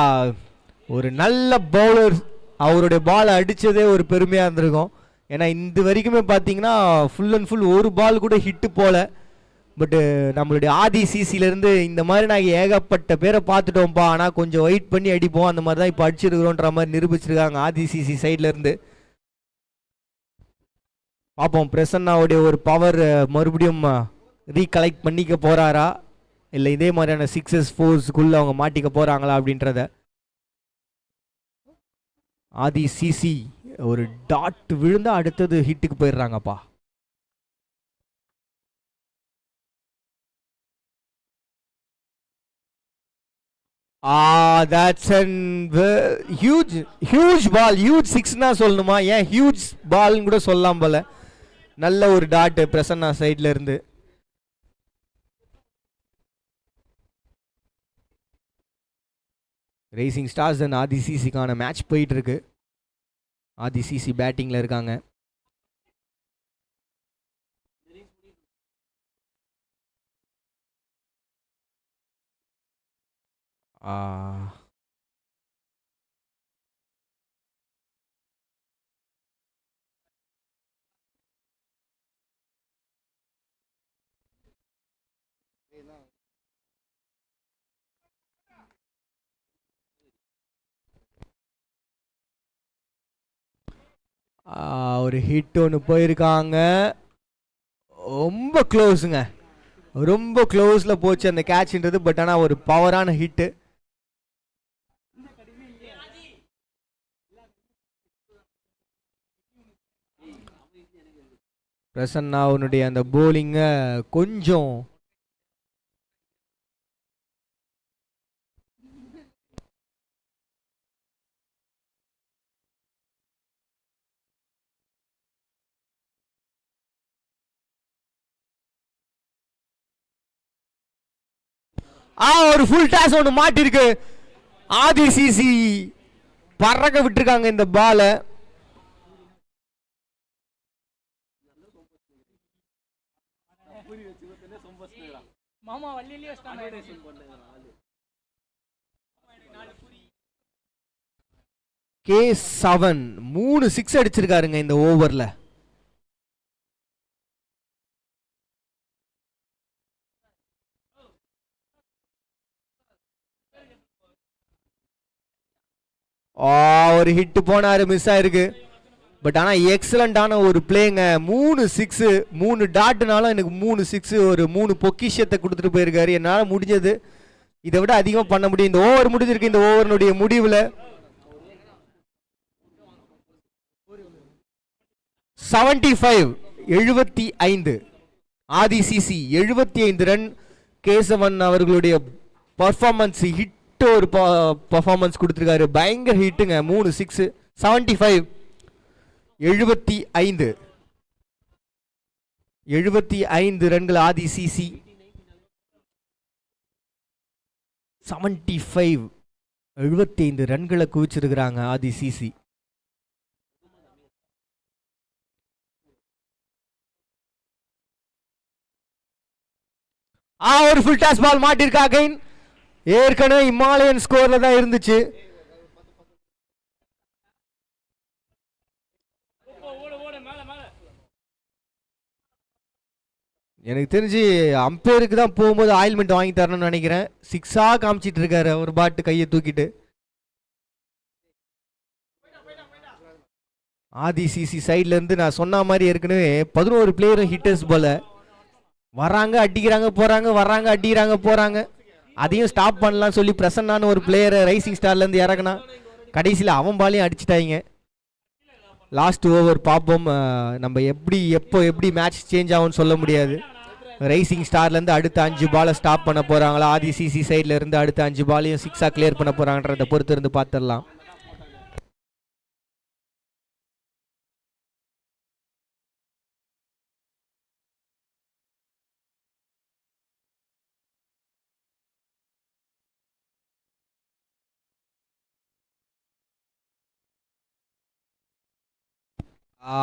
Speaker 1: ஒரு நல்ல பவுலர். அவருடைய பால் அடிச்சதே ஒரு பெருமையா இருந்திருக்கும். ஏன்னா இந்த வரைக்குமே பார்த்தீங்கன்னா ஃபுல் அண்ட் ஃபுல் ஒரு பால் கூட ஹிட்டு போல. பட்டு நம்மளுடைய ஆதிசிசிலேருந்து இந்த மாதிரி நாங்கள் ஏகப்பட்ட பேரை பார்த்துட்டோம்ப்பா, ஆனால் கொஞ்சம் வெயிட் பண்ணி அடிப்போம், அந்த மாதிரி தான் இப்போ அடிச்சிருக்கிறோன்ற மாதிரி நிரூபிச்சிருக்காங்க ஆதிசிசி சைட்லேருந்து. பார்ப்போம் பிரசன்னாவுடைய ஒரு பவர் மறுபடியும் ரீகலெக்ட் பண்ணிக்க போகிறாரா, இல்லை இதே மாதிரியான 6s 4ஸ்க்குள்ளே அவங்க மாட்டிக்க போகிறாங்களா அப்படின்றத. ஆதி சிசி ஒரு டாட் விழுந்தா அடுத்தது ஹிட்டுக்கு போயிடுறாங்கப்பா. That's an huge ball, huge sixனா சொல்லணுமா, ஏன் ஹியூஜ் பால்னு கூட சொல்லலாம் போல. நல்ல ஒரு டாட் பிரசன்னா சைட்ல இருந்து. ரேசிங் ஸ்டார்ஸ் அண்ட் ஆதி சிசிக்கான மேட்ச் போயிட்டு இருக்கு. ஆதி சிசி பேட்டிங்ல இருக்காங்க. ஒரு ஹிட் ஒன்று போயிருக்காங்க. ரொம்ப க்ளோஸுங்க, ரொம்ப க்ளோஸில் போச்சு அந்த கேட்ச்ன்றது. பட் ஆனால் ஒரு பவரான ஹிட்டு. பிரசன்னா அவனுடைய அந்த போலிங்கை கொஞ்சம் ஒரு ஃபுல் டாஸ் ஒன்று மாட்டிருக்கு. ஆதி சிசி பறக்க விட்டுருக்காங்க இந்த பாலை. K7 3 6 அடிச்சிருக்காருங்க இந்த ஓவர்ல. ஒரு ஹிட் போனாரு, மிஸ் ஆயிருக்கு. பட் ஆனால் எக்ஸலண்டான ஒரு பிளேங்க. 3 6 3 டாட்னாலும் எனக்கு 3 6 ஒரு 3 பொக்கிஷத்தை கொடுத்துட்டு போயிருக்காரு. என்னால் முடிஞ்சது, இதை விட அதிகமாக பண்ண முடியும். இந்த ஓவர் முடிஞ்சிருக்கு. இந்த ஓவருடைய முடிவில் 75 ஆதி சிசி 75 ரன். கேசவன் அவர்களுடைய பர்ஃபார்மன்ஸ் ஹிட் ஒரு பர்ஃபார்மன்ஸ் கொடுத்துருக்காரு. பயங்கர ஹிட்டுங்க. 3 6 75 75 ரன்கள் ஆதி சிசி. 75 ரன்களை குவிச்சிருக்கிறாங்க ஆதி சிசி. ஒரு ஃபுல் டாஸ் பால் மாட்டிருக்காங்க. ஏற்கனவே இமாலயன் ஸ்கோர்ல தான் இருந்துச்சு. எனக்கு தெரிஞ்சு அம்பேருக்கு தான் போகும்போது ஆயில்மெண்ட் வாங்கி தரணும்னு நினைக்கிறேன். 6ஆ காமிச்சிட்டு இருக்காரு ஒரு பாட்டு கையை தூக்கிட்டு. ஆதி சிசி சைட்ல இருந்து நான் சொன்ன மாதிரி ஏற்கனவே 11 பிளேயரும் ஹிட்டர்ஸ் போல வராங்க, அடிக்கிறாங்க போறாங்க, வராங்க அடிக்கிறாங்க போறாங்க. அதையும் ஸ்டாப் பண்ணலாம் சொல்லி பிரசன்னான ஒரு பிளேயரை ரைசிங் ஸ்டார்ல இருந்து இறக்குனா கடைசியில் அவன் பாலையும் அடிச்சிட்டாங்க. லாஸ்ட் ஓவர் பார்ப்போம். நம்ம எப்படி மேட்ச் சேஞ்ச் ஆகும்னு சொல்ல முடியாது. ரைசிங் ஸ்டார்ல இருந்து அடுத்த 5 பாலை ஸ்டாப் பண்ண போறாங்களா, ஆதி சிசி சைட்ல இருந்து அடுத்த 5 பாலையும் 6ஆ கிளியர் பண்ண போறாங்கன்றத பொறுத்து இருந்து பார்த்துடலாம்.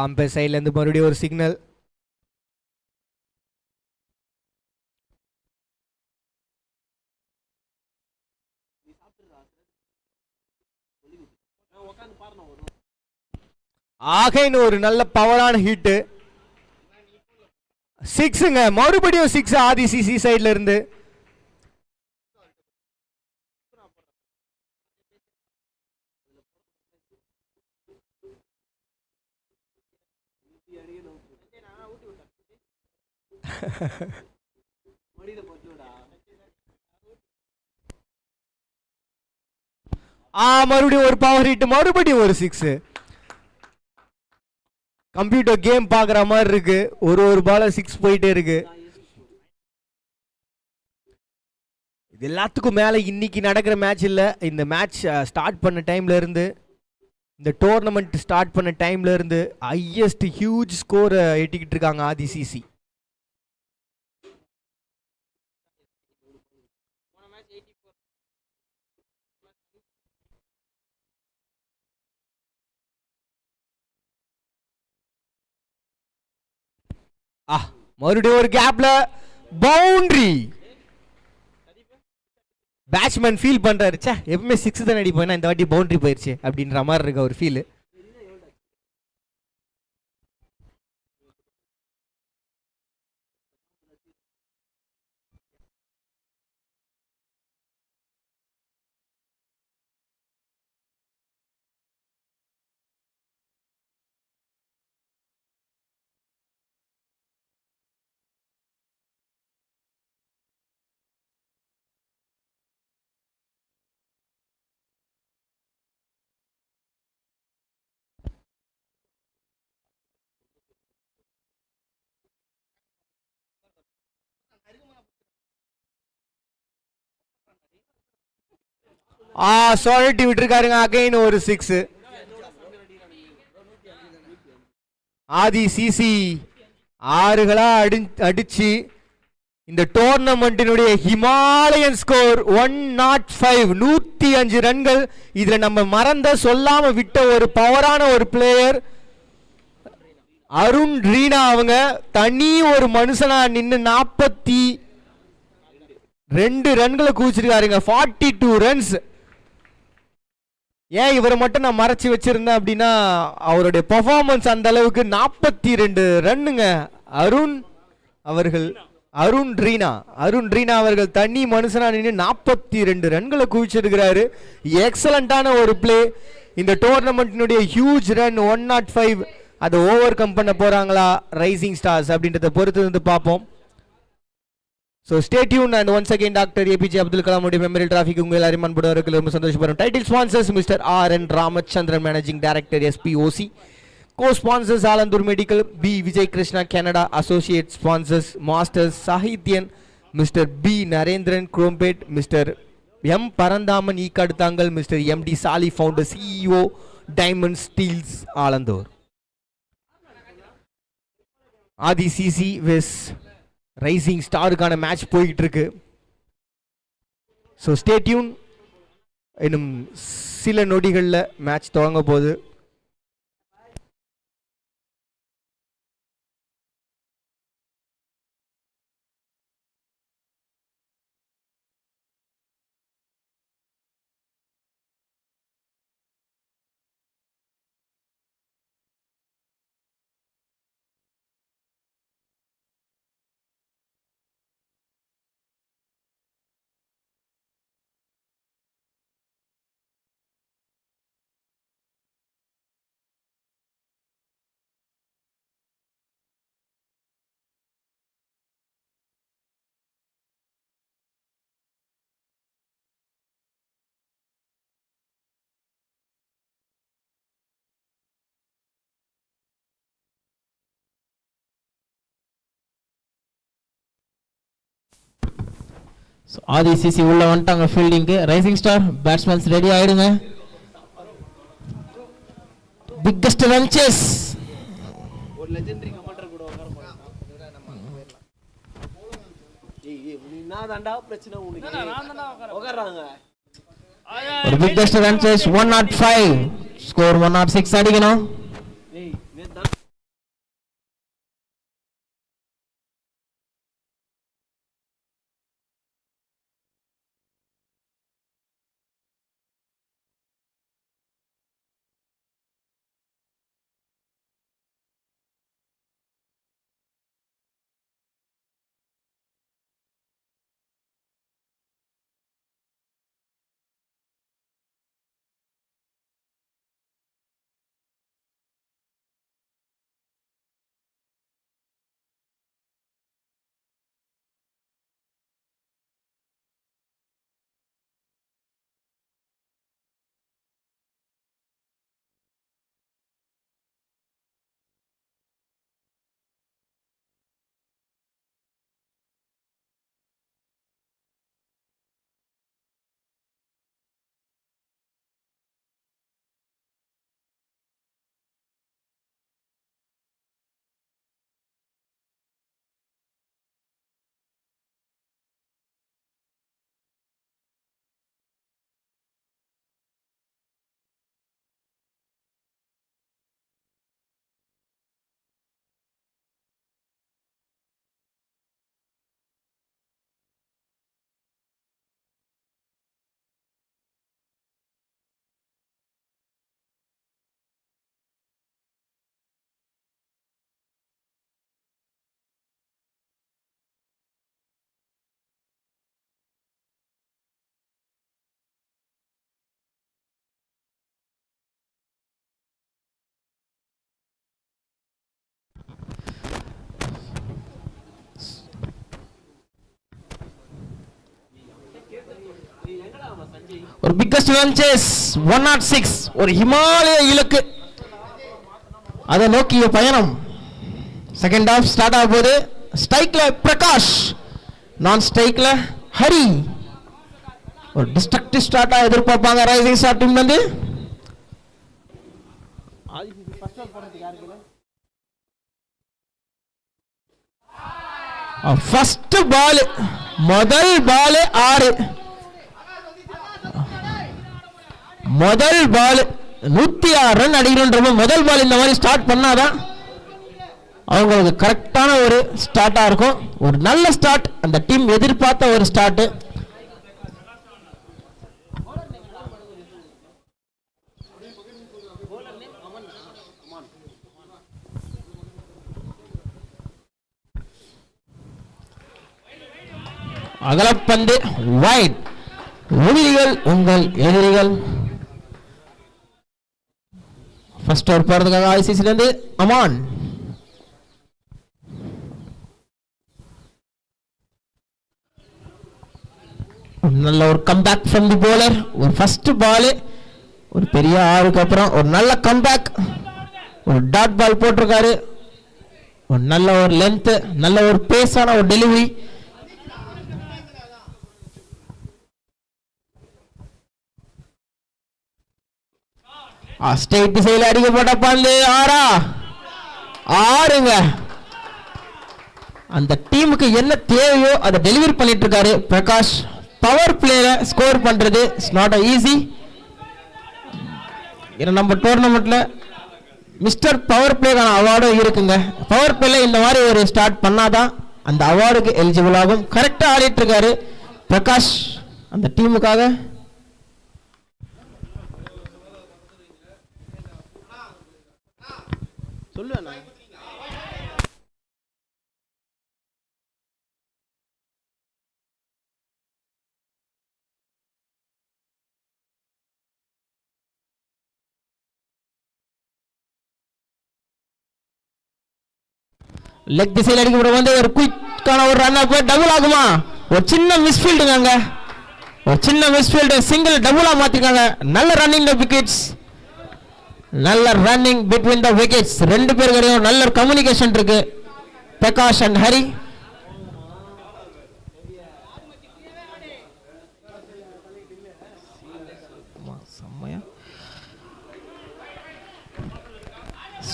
Speaker 1: அம்பேர் சைட்ல இருந்து மறுபடியும் ஒரு சிக்னல். ஆகைன் ஒரு நல்ல பவரான ஹிட். 6ங்க, மறுபடியும் 6 ஆதி சிசி சைட்ல இருந்து. மறுபடியும் ஒரு பவர் ஹிட், மறுபடியும் ஒரு 6. கம்ப்யூட்டர் கேம் பார்க்குற மாதிரி இருக்கு. ஒரு பால 6 போயிட்டே இருக்கு. இது எல்லாத்துக்கும் மேலே இன்னைக்கு நடக்கிற மேட்ச் இல்லை, இந்த மேட்ச் ஸ்டார்ட் பண்ண டைம்ல இருந்து, இந்த டோர்னமெண்ட் ஸ்டார்ட் பண்ண டைம்ல இருந்து ஹையஸ்ட் ஹியூஜ் ஸ்கோர் எட்டிக்கிட்டு இருக்காங்க ஆதி சிசி. மறுபடியும் ஒரு கேப்ல பவுண்டரி. பேட்ஸ்மேன் ஃபீல் பண்றாரு, சே எப்பவுமே 6 தான் அடிப்பேன், இந்த வாட்டி பவுண்டரி போயிருச்சு அப்படின்ற மாதிரி இருக்கு ஒரு ஃபீல். சுழட்டி விட்டுருக்காருங்க. அகைன் ஒரு 6. ஆதி சிசி 6களா அடிச்சு இந்த டோர்னமெண்டினுடைய ஹிமாலயன் ஸ்கோர் 105, 105 ரன்கள். இதுல நம்ம மறந்த சொல்லாம விட்ட ஒரு பவரான ஒரு பிளேயர் அருண் ரீனா. அவங்க தனி ஒரு மனுஷனா நின்று 42 ரன்களை குவிச்சிருக்காருங்க. 42 ரன்ஸ். ஏன் இவரை மட்டும் நான் மறைச்சு வச்சிருந்தேன் அப்படின்னா, அவருடைய பெர்ஃபார்மன்ஸ் அந்த அளவுக்கு. 42 ரன்னுங்க. அருண் ரீனா அவர்கள் தனி மனுஷனா நின்று 42 ரன்களை குவிச்சிருக்கிறாரு. எக்ஸலண்டான ஒரு பிளே. இந்த டோர்னமெண்ட்டினுடைய ஹியூஜ் ரன் 105 அதை ஓவர் கம் பண்ண போறாங்களா ரைசிங் ஸ்டார்ஸ் அப்படின்றத பொறுத்து வந்து பார்ப்போம். So stay tuned and once again Dr. APJ Abdul Kalam Memorial Traffic உங்கள் எல்லாரும் அன்புடன் ரொம்ப சந்தோஷப்படுறோம். Title sponsors mister RN Ramachandran managing director SPOC. Co-sponsors Alandur Medical, B Vijay Krishna Canada. Associate sponsors Masters Sahityan, Mr. B Narendran Krompet, Mr. M Parandaman E Kadutangal, Mr. MD Sali founder CEO Diamond Steels Alandur. ஆதி CC வெஸ் rising ஸ்டாருக்கான match போய்கிட்டு இருக்கு. So stay tune. இன்னும் சில நொடிகளில் match தொடங்க போகுது.
Speaker 4: ஆதி CC உள்ள வந்துட்டாங்க ஃபீல்டிங்க்கு. ரைசிங் ஸ்டார் பேட்ஸ்மேன்ஸ் ரெடி ஆயிடுங்க. Biggest run chase. ஒரு லெஜெண்டரி கமெண்டர் கூட பிரச்சனை உனக்கு. ஒரு பிக்கஸ்ட் ரன் சேஸ் 105, ஸ்கோர் 106 அடிக்கணும். ஒரு பிக்கஸ்ட் ரன் சேஸ் 106, ஒரு ஹிமாலய இலக்கு, அதை நோக்கிய பயணம். செகண்ட் ஹாஃப் ஸ்டார்ட் ஆக போகுது. ஸ்ட்ரைக்ல பிரகாஷ், நான் ஸ்ட்ரைக்ல ஹரி. ஒரு டிஸ்ட்ரக்டிவ் ஸ்டார்ட்டா எதிர்பார்ப்பாங்க ரைசிங் ஸ்டார் டீம்ல இருந்து. ஃபர்ஸ்ட் பால், முதல் பால் 6, முதல் பால் 106 ரன் அடிக்கணும்ன்ற முதல் பால் இந்த மாதிரி ஸ்டார்ட் பண்ணாதான் அவங்களுக்கு கரெக்டான ஒரு ஸ்டார்ட்டா இருக்கும். ஒரு நல்ல ஸ்டார்ட், அந்த டீம் எதிர்பார்த்த ஒரு ஸ்டார்ட். அகலப்பந்து வைட். எதிரிகள் உங்கள் எதிரிகள். ஃபர்ஸ்ட் ஓவர் போறதுக்காக ஐசிசில இருந்து அமான். நல்ல ஒரு கம்பேக் ஃப்ரம் தி bowler. ஒரு ஃபர்ஸ்ட் பால், ஒரு பெரிய 6க்கு அப்புறம் ஒரு நல்ல கம்பேக், ஒரு டாட் பால் போட்டிருக்காரு. ஒரு நல்ல ஒரு லென்த், நல்ல ஒரு பேஸான ஒரு டெலிவரி. ஸ்டேட் திசையில் அடிக்கப்பட்ட பந்து 6ங்க. அந்த டீமுக்கு என்ன தேவையோ அதை டெலிவரி பண்ணிட்டு இருக்காரு பிரகாஷ். பவர் பிளேல ஸ்கோர் பண்றது இட்ஸ் நாட் ஈஸி. நம்ம டோர்னமெண்ட்ல மிஸ்டர் பவர் பிளேக்கான அவார்டும் இருக்குங்க. பவர் பிளேல இந்த மாதிரி ஒரு ஸ்டார்ட் பண்ணாதான் அந்த அவார்டுக்கு எலிஜிபிள் ஆகும். கரெக்டா ஆடிட்டு இருக்காரு பிரகாஷ் அந்த டீமுக்காக. சொல்லுண்ணா. லெக் திசையில் அடிக்கப்பட வந்து ஒரு குயிக்கான ஒரு ரன் அப், டபுள் ஆகுமா? ஒரு சின்ன மிஸ்ஃபீல்டுங்க அங்க, ஒரு சின்ன மிஸ்ஃபீல்டு, சிங்கிள் டபுளா மாத்திருக்காங்க. நல்ல ரன்னிங் தி விக்கெட்ஸ், நல்ல ரன்னிங் பிட்வீன் தி விக்கெட்ஸ். ரெண்டு பேருக்கும் நல்ல கம்யூனிகேஷன் இருக்கு பிரகாஷ் அண்ட் ஹரி.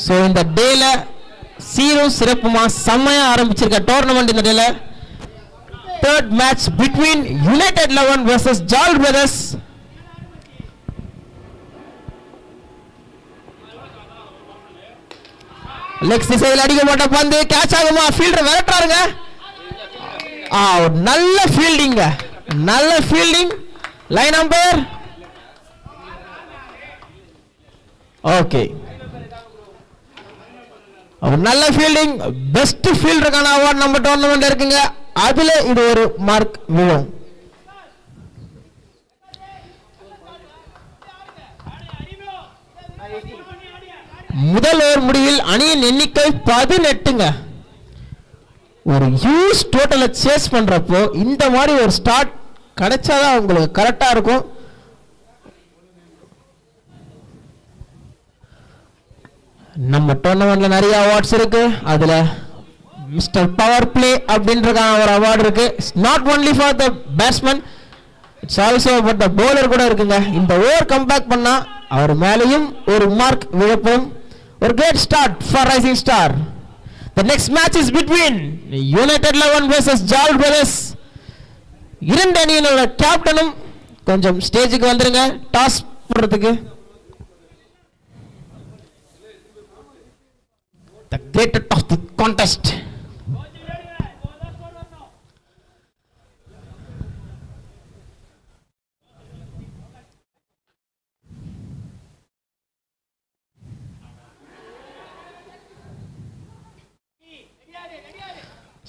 Speaker 4: சோ இந்த டேல சீரும் சிறப்புமா செம்மையா ஆரம்பிச்சிருக்க டோர்னமெண்ட். இந்த டேல third match between united 11 vs Jal brothers. Leg திசையில் அடிக்கப்பட்ட பந்து கேட்ச் ஆகுமா? ஃபீல்டர் விரட்டுறாருங்க. நல்ல ஃபீல்டிங், நல்ல ஃபீல்டிங். Line umpire okay. நல்ல ஃபீல்டிங், பெஸ்ட் ஃபீல்டருக்கான அவார்ட் நம்ம டோர்னமெண்ட் இருக்குங்க. அதுல இது ஒரு மார்க் விழும். முதல் ஓவர் முடிவில் அணியின் எண்ணிக்கை 18ங்க. ஒரு ஹியூஜ் டோட்டலை சேஸ் பண்றப்போ இந்த மாதிரி ஒரு ஸ்டார்ட் கிடைச்சாதான் உங்களுக்கு கரெக்டா இருக்கும். நம்ம டோர்னமெண்ட்ல நிறைய அவார்ட்ஸ் இருக்கு. அதுல மிஸ்டர் பவர் பிளே அப்படின்றதுக்கான ஒரு அவார்டு இருக்கு. It's not only for the batsman, it's also for the bowler கூட இருக்குங்க. இந்த ஓவர் கம்பேக் பண்ணா அவர் மேலேயும் ஒரு மார்க் விழப்போம். ஒரு great start for rising star. The next match is between United 11 vs Jal Brothers. இரண்டு அணியினோட கேப்டனும் கொஞ்சம் ஸ்டேஜுக்கு வந்துருங்க டாஸ் போடுறதுக்கு. The greatest of the contest.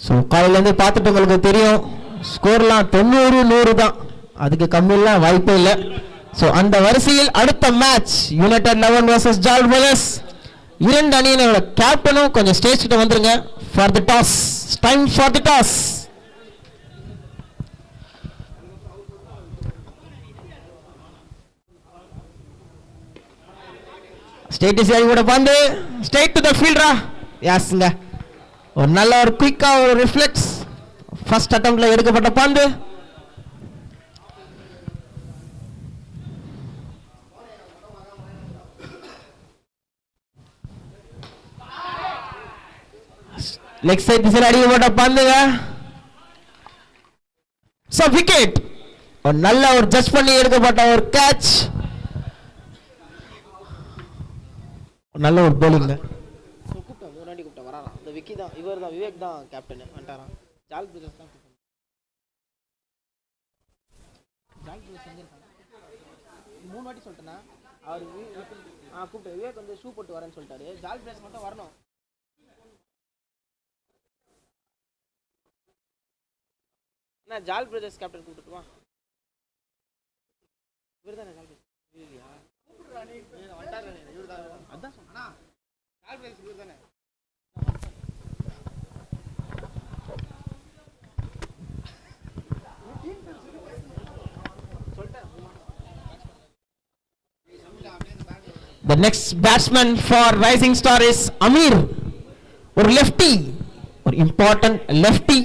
Speaker 4: So காலையிலேருந்து பார்த்துட்டு உங்களுக்கு தெரியும் ஸ்கோர்லாம் 90-100 தான், அதுக்கு கம்மியெல்லாம் வாய்ப்பே இல்லை. ஸோ அந்த வரிசையில் அடுத்த match united 11 vs Jal brothers. இரண்டு அணியினோட கேப்டனும் கொஞ்சம் ஸ்டேஜ் கிட்ட வந்துருங்க for the toss. Time for the toss. Straight டிசைல் கூட பந்து ஸ்ட்ரெயிட் டு த ஃபீல்டரா யாஸ்ங்க. ஒரு நல்ல ஒரு குயிக்கா ஒரு ரிஃப்ளெக்ஸ் ஃபர்ஸ்ட் அட்டெம்ப்ட்ல எடுக்கப்பட்ட பந்து. லெக் சைட் திசையில் அடிக்கப்பட்ட பந்துங்க. So wicket. ஒரு நல்ல ஒரு ஜட்ஜ் பண்ணி எடுக்கப்பட்ட ஒரு கேட்ச். நல்ல ஒரு bowling. கூப்பிட்டேன் முன்னாடி கூப்பிட்டேன் வரான். இந்த விக்கி தான் இவர் தான் விவேக் தான் கேப்டன் வந்துட்டாராம். ஜால் பிரதர்ஸ் தான் கூப்பிட்டேன். ஜால் பிரதர்ஸ் எங்க இருக்காங்க? 3 வாட்டி சொல்லிட்டேனா அவர் கூப்பிட்டேன். விவேக் வந்து ஷூ போட்டு வரேன்னு சொல்லிட்டாரு. ஜால் பிரதர்ஸ் மட்டும் வரணும். என்ன ஜால் பிரதர்ஸ் கேப்டன் கூப்பிட்டுமா? இவர் தானே ஜால் பிரதர்ஸ். இல்லையா அதான் சொன்னா ஜால் பிரதர்ஸ் இவர் தானே. The next batsman for Rising Star is Amir. ஒரு lefty, ஒரு important lefty.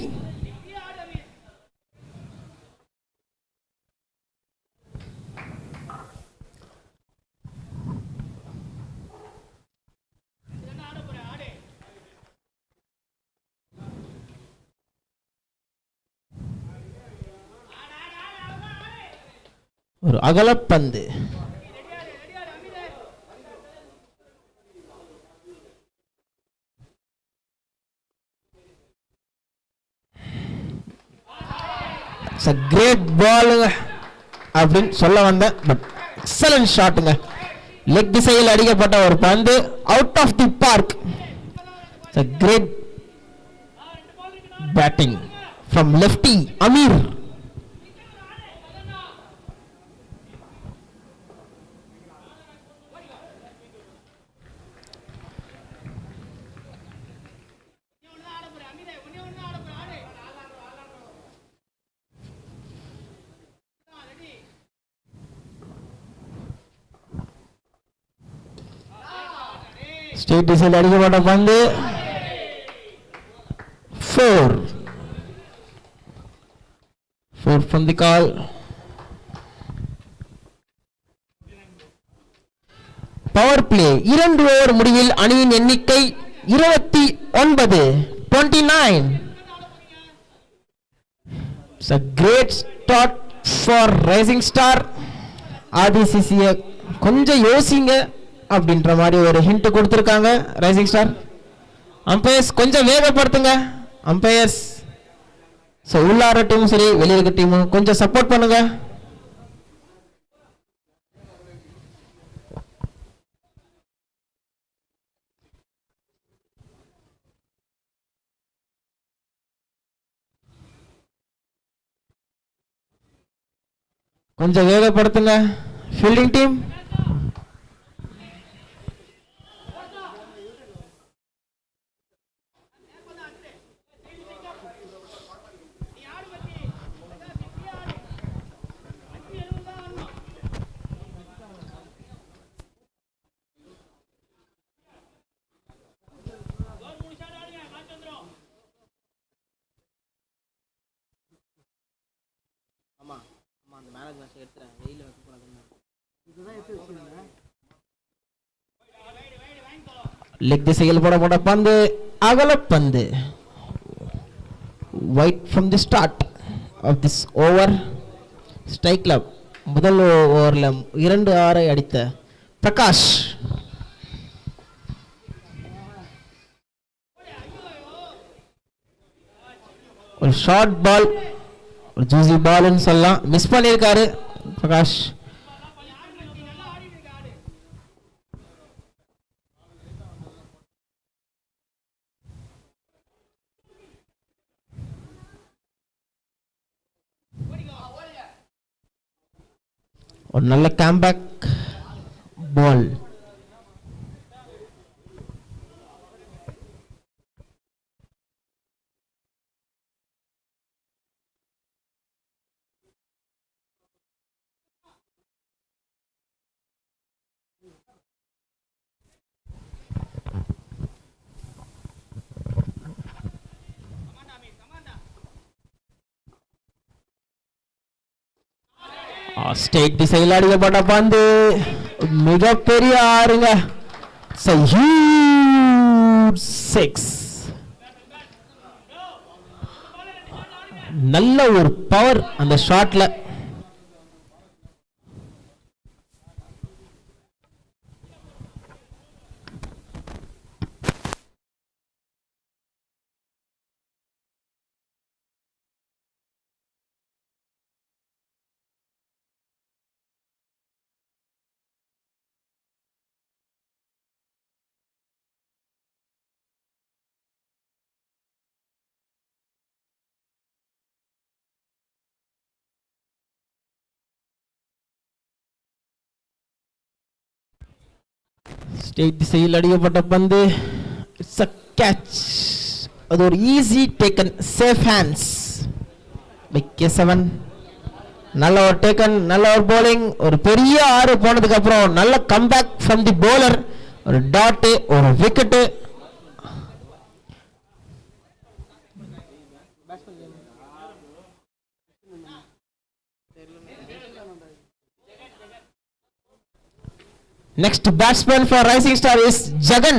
Speaker 4: ஒரு அகலப்பந்து. It's a great ball அப்படின்னு சொல்ல வந்தேன். பட் எக்ஸலன்ட் ஷாட்டுங்க. லெக் திசையில் அடிக்கப்பட்ட ஒரு பந்து out of the park. It's a great batting from lefty Amir. Straight டிசைல் அடிக்கப்பட்ட பந்து 4 from the call. Power play 2 over முடிவில் அணியின் எண்ணிக்கை 29. It's a great start for Rising Star. RCC கொஞ்சம் யோசிங்க அப்படின்ற மாதிரி ஒரு ஹிண்ட் கொடுத்துருக்காங்க ரைசிங் ஸ்டார். அம்பையர்ஸ் கொஞ்சம் வேகப்படுத்துங்க. அம்பையர்ஸ் ஸோ உள்ளார டீமும் சரி வெளியே இருக்க டீமும் கொஞ்சம் சப்போர்ட் பண்ணுங்க. கொஞ்சம் வேகப்படுத்துங்க ஃபீல்டிங் டீம். லெக் திசையில் போடப்பட்ட பந்து அகலப்பந்து. Wide from the start of this over. Strike club முதல் ஓவரில் 2 6 அடித்த பிரகாஷ். ஒரு ஷார்ட் பால், ஒரு ஜூசி பால்னு சொல்லலாம். மிஸ் பண்ணியிருக்காரு பிரகாஷ். ஒரு நல்ல கேம்பேக் பால். ஸ்டேட் திசையில் அடிக்கப்பட்ட பந்து மிகப்பெரிய ஆறுங்க. It's a huge six. நல்ல ஒரு பவர் அந்த ஷாட்ல. ஸ்டேட் திசையில் அடிக்கப்பட்ட பந்து. It's a catch. அது ஒரு easy taken, safe hands by Kesavan. நல்ல ஒரு டேக்கன், நல்ல ஒரு போலிங். ஒரு பெரிய ஆறு போனதுக்கு அப்புறம் நல்ல கம்பேக் ஃப்ரம் தி போலர். ஒரு டாட், ஒரு wicket. Next batsman for Rising Star is Jagan.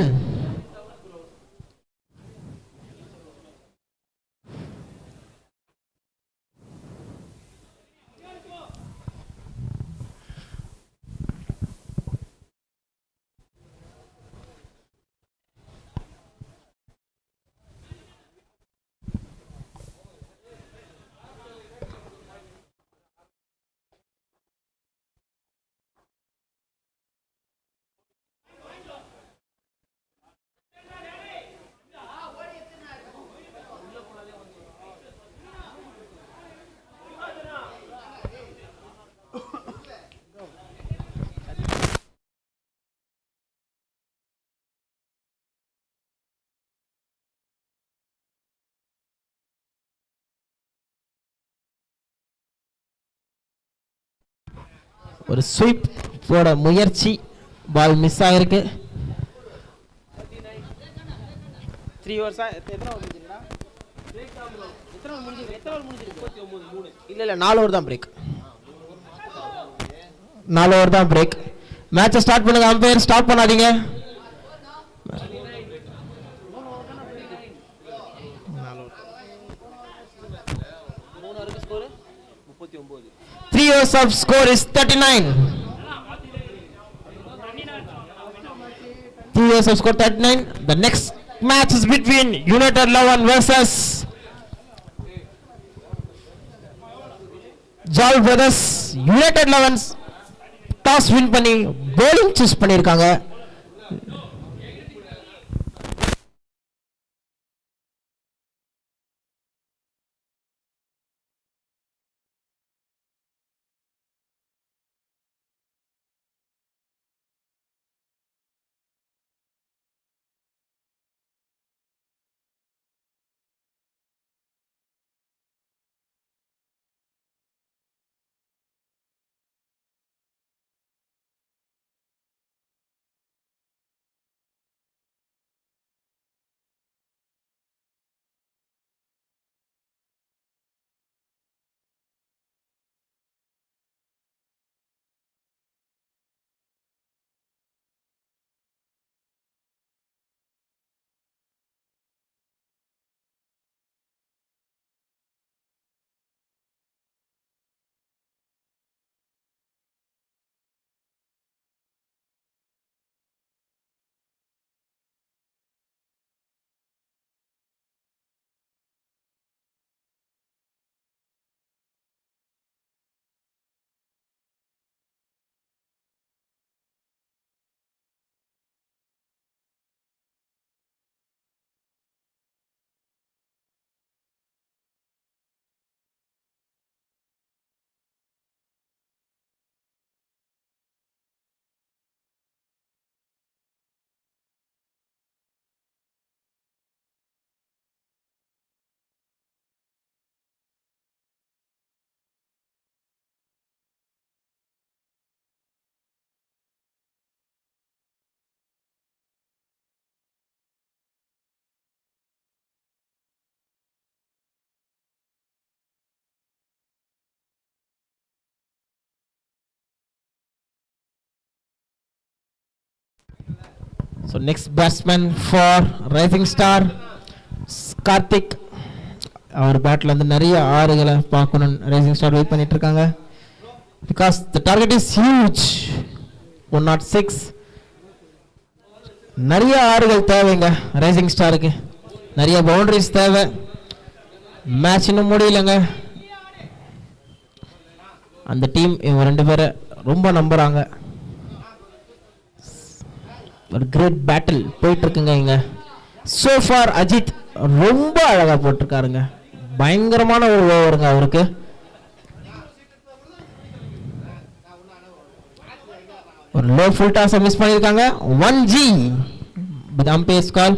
Speaker 4: ஒரு ஸ்வீப் போட முயற்சி, பால் மிஸ் ஆயிருக்கு.
Speaker 5: 3 ஓவர்ஸா எத்தனை ஓவர் முடிஞ்சிருக்கா? எத்தனை ஓவர் முடிஞ்சிருக்கு? 39
Speaker 4: இல்ல 4 ஓவர் தான் பிரேக். 4 ஓவர் தான் பிரேக். மேட்சை ஸ்டார்ட் பண்ணுங்க. அம்பையர் ஸ்டாப் பண்ணாதீங்க. 3 overs of score is 39. 3 overs of score 39. The next match is between United 11 versus Jal Brothers. United 11 toss win பண்ணி bowling choose பண்ணிருக்காங்க. So next batsman for rising star Karthik. அவர் பேட்டில் வந்து நிறைய ஆறுகளை பார்க்கணும்னு ரைசிங் ஸ்டார் வெயிட் பண்ணிட்டு இருக்காங்க. Because the target is huge 106. நிறைய ஆறுகள் தேவைங்க ரைசிங் ஸ்டாருக்கு, நிறைய பவுண்டரிஸ் தேவை. மேட்ச் இன்னும் முடியலங்க. அந்த டீம் இவங்க 2 பேரை ரொம்ப நம்புறாங்க. ஒரு கிரேட் பேட்டில் போயிட்டு இருக்குங்க இங்க. சோ ஃபார் அஜித் ரொம்ப அழகா போட்டிருக்காருங்க. பயங்கரமான ஒரு ஓவருங்க அவருக்கு. ஒரு லோ ஃபுல் டாஸ் மிஸ் பண்ணிருக்காங்க. 1G with umpire's call.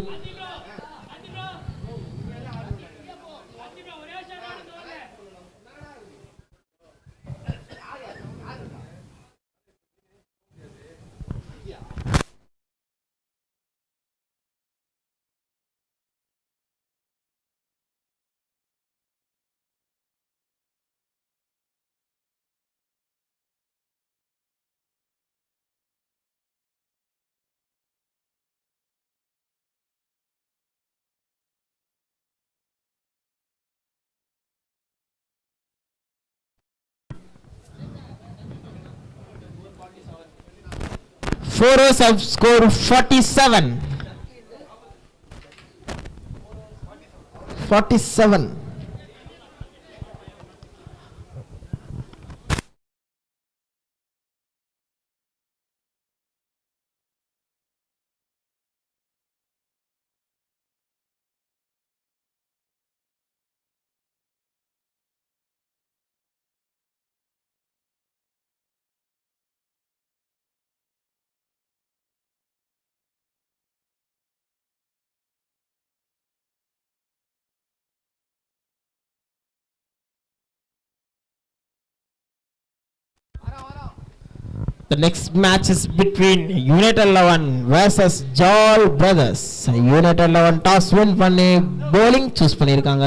Speaker 4: Four overs have scored 47. 47. The next match is between Unit 11 versus Jol Brothers. Unit 11 toss win பண்ணி bowling choose பண்ணிருக்காங்க.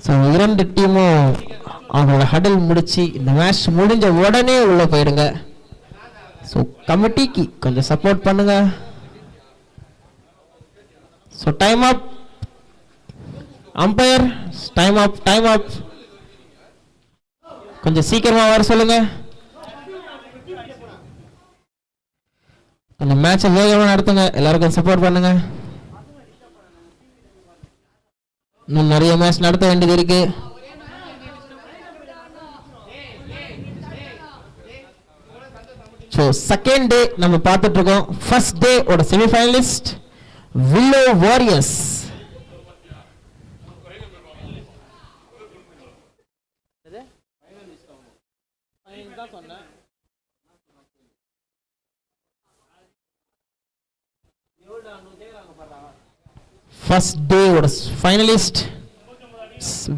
Speaker 4: ஸோ 2 டீமும் அவங்களோட ஹடல் முடிச்சு இந்த மேட்ச் முடிஞ்ச உடனே உள்ள போயிடுங்க. ஸோ கமிட்டிக்கு கொஞ்சம் சப்போர்ட் பண்ணுங்க. ஸோ டைம் அப் அம்பையர், டைம் அப் கொஞ்சம் சீக்கிரமா வர சொல்லுங்க. கொஞ்சம் மேட்சை வேகமா நடத்துங்க. எல்லாருக்கும் சப்போர்ட் பண்ணுங்க. இன்னும் நிறைய மேட்ச் நடத்த வேண்டியது இருக்கு. ஸோ செகண்ட் டே நம்ம பார்த்துட்டு இருக்கோம். ஃபர்ஸ்ட் டே ஓட semifinalist willow warriors. First day was finalist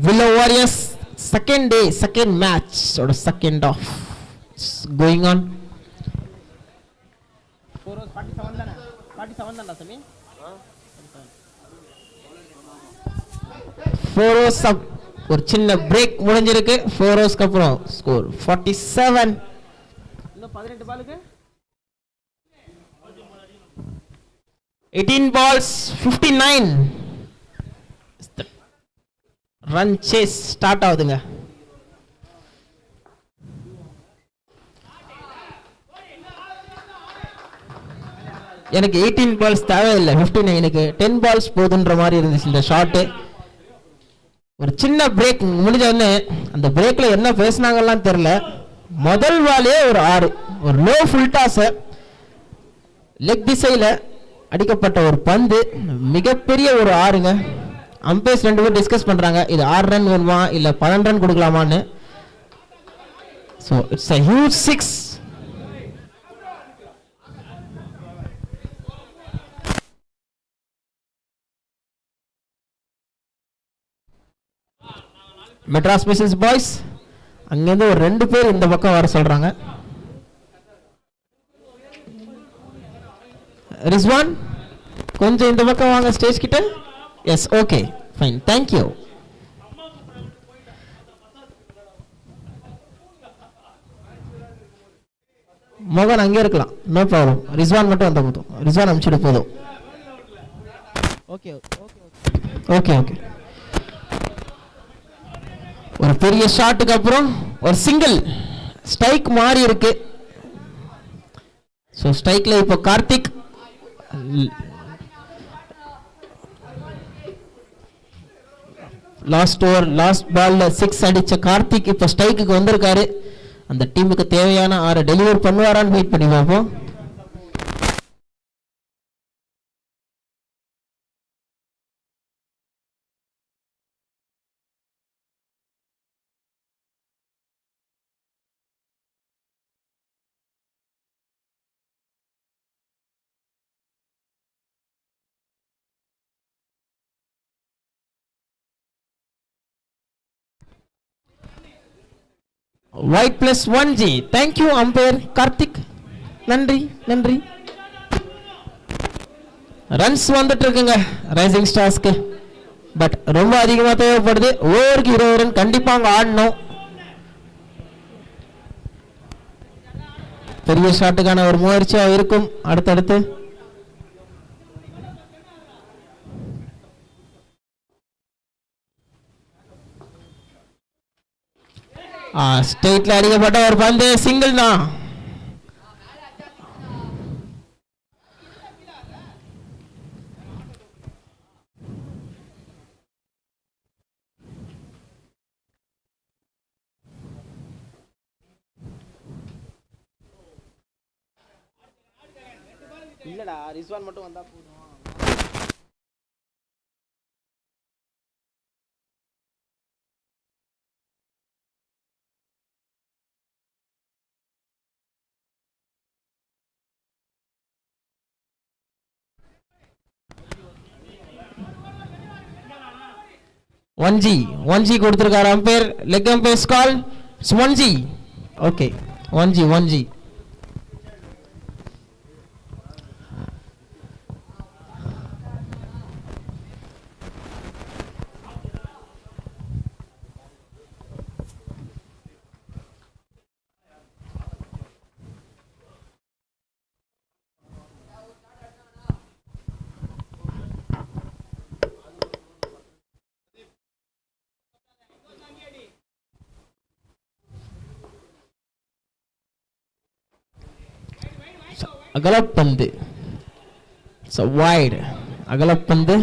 Speaker 4: Willow Warriors. Second day, second match or second off going on. 47 தான சமி 4 overs ஒரு சின்ன பிரேக் முடிஞ்சிருக்கு. 4 overs க்கு அப்புறம் ஸ்கோர் 47. இன்னும் 18 பாலுக்கு 18 balls 59. ரன் சேஸ் ஸ்டார்ட் ஆகுதுங்க. எனக்கு 18 balls தேவையில்லை, 59க்கு 10 balls போதுன்ற மாதிரி இருந்துச்சு இந்த ஷாட்டு. ஒரு சின்ன பிரேக் முடிஞ்ச உடனே அந்த பிரேக்ல என்ன பேசினாங்கலாம் தெரியல. முதல் பாலே ஒரு 6, ஒரு லோ ஃபுல் டாஸ் லெக் திசையில அடிக்கப்பட்ட ஒரு பந்து, மிகப்பெரிய ஒரு 6ங்க. அம்பையர்ஸ் 2 பேர் டிஸ்கஸ் பண்றாங்க, இது 6 ரன் வேணுமா இல்ல 12 ரன் கொடுக்கலாமான்னு. So it's a huge 6. Madras மிஸ்ஸஸ் பாய்ஸ் அங்கேருந்து ஒரு 2 பேர் இந்த பக்கம் வர சொல்றாங்க. ரிஸ்வான் கொஞ்சம் இந்த பக்கம் வாங்க ஸ்டேஜ் கிட்ட. Yes, okay, fine, thank you. மோகன் ரிஸ்வான் அங்கே இருக்கலாம், நோ ப்ராப்ளம். ரிஸ்வான் மட்டும் வந்தால் போதும், ரிஸ்வான் அனுப்பிச்சிட்டு போதும். Okay okay okay. ஒரு பெரிய ஷாட்டுக்கு அப்புறம் ஒரு சிங்கிள் ஸ்ட்ரைக் மாறி இருக்கு. ஸோ ஸ்ட்ரைக்ல இப்போ கார்த்திக், லாஸ்ட் ஓவர் லாஸ்ட் பால்ல 6 அடிச்ச கார்த்திக் இப்போ ஸ்ட்ரைக்குக்கு வந்திருக்காரு. அந்த டீமுக்கு தேவையான 6 டெலிவர் பண்ணுவாரான்னு வெயிட் பண்ணி பார்ப்போம். White plus 1G. Thank you umpire Karthik, நன்றி நன்றி. ரன்ஸ் வந்துட்டு இருக்குங்க ரைசிங் ஸ்டார்ஸ்க்கு, பட் ரொம்ப அதிகமாக தேவைப்படுது. ஓவருக்கு 20 ரன் கண்டிப்பாக அங்கே ஆடணும். பெரிய ஷாட்டுக்கான ஒரு முயற்சியாக இருக்கும் அடுத்தடுத்து. ஸ்டேட்ல அடிக்கப்பட்ட ஒரு பந்து சிங்கிள் தான்.
Speaker 5: இல்லடா ரிஸ்வான் மட்டும் வந்தா போதும்.
Speaker 4: ஒன் ஜி கொடுத்திருக்காரு umpire. Leg umpire's call 1G. Okay 1G. அகலப்பந்து, வைட் அகலப்பந்து.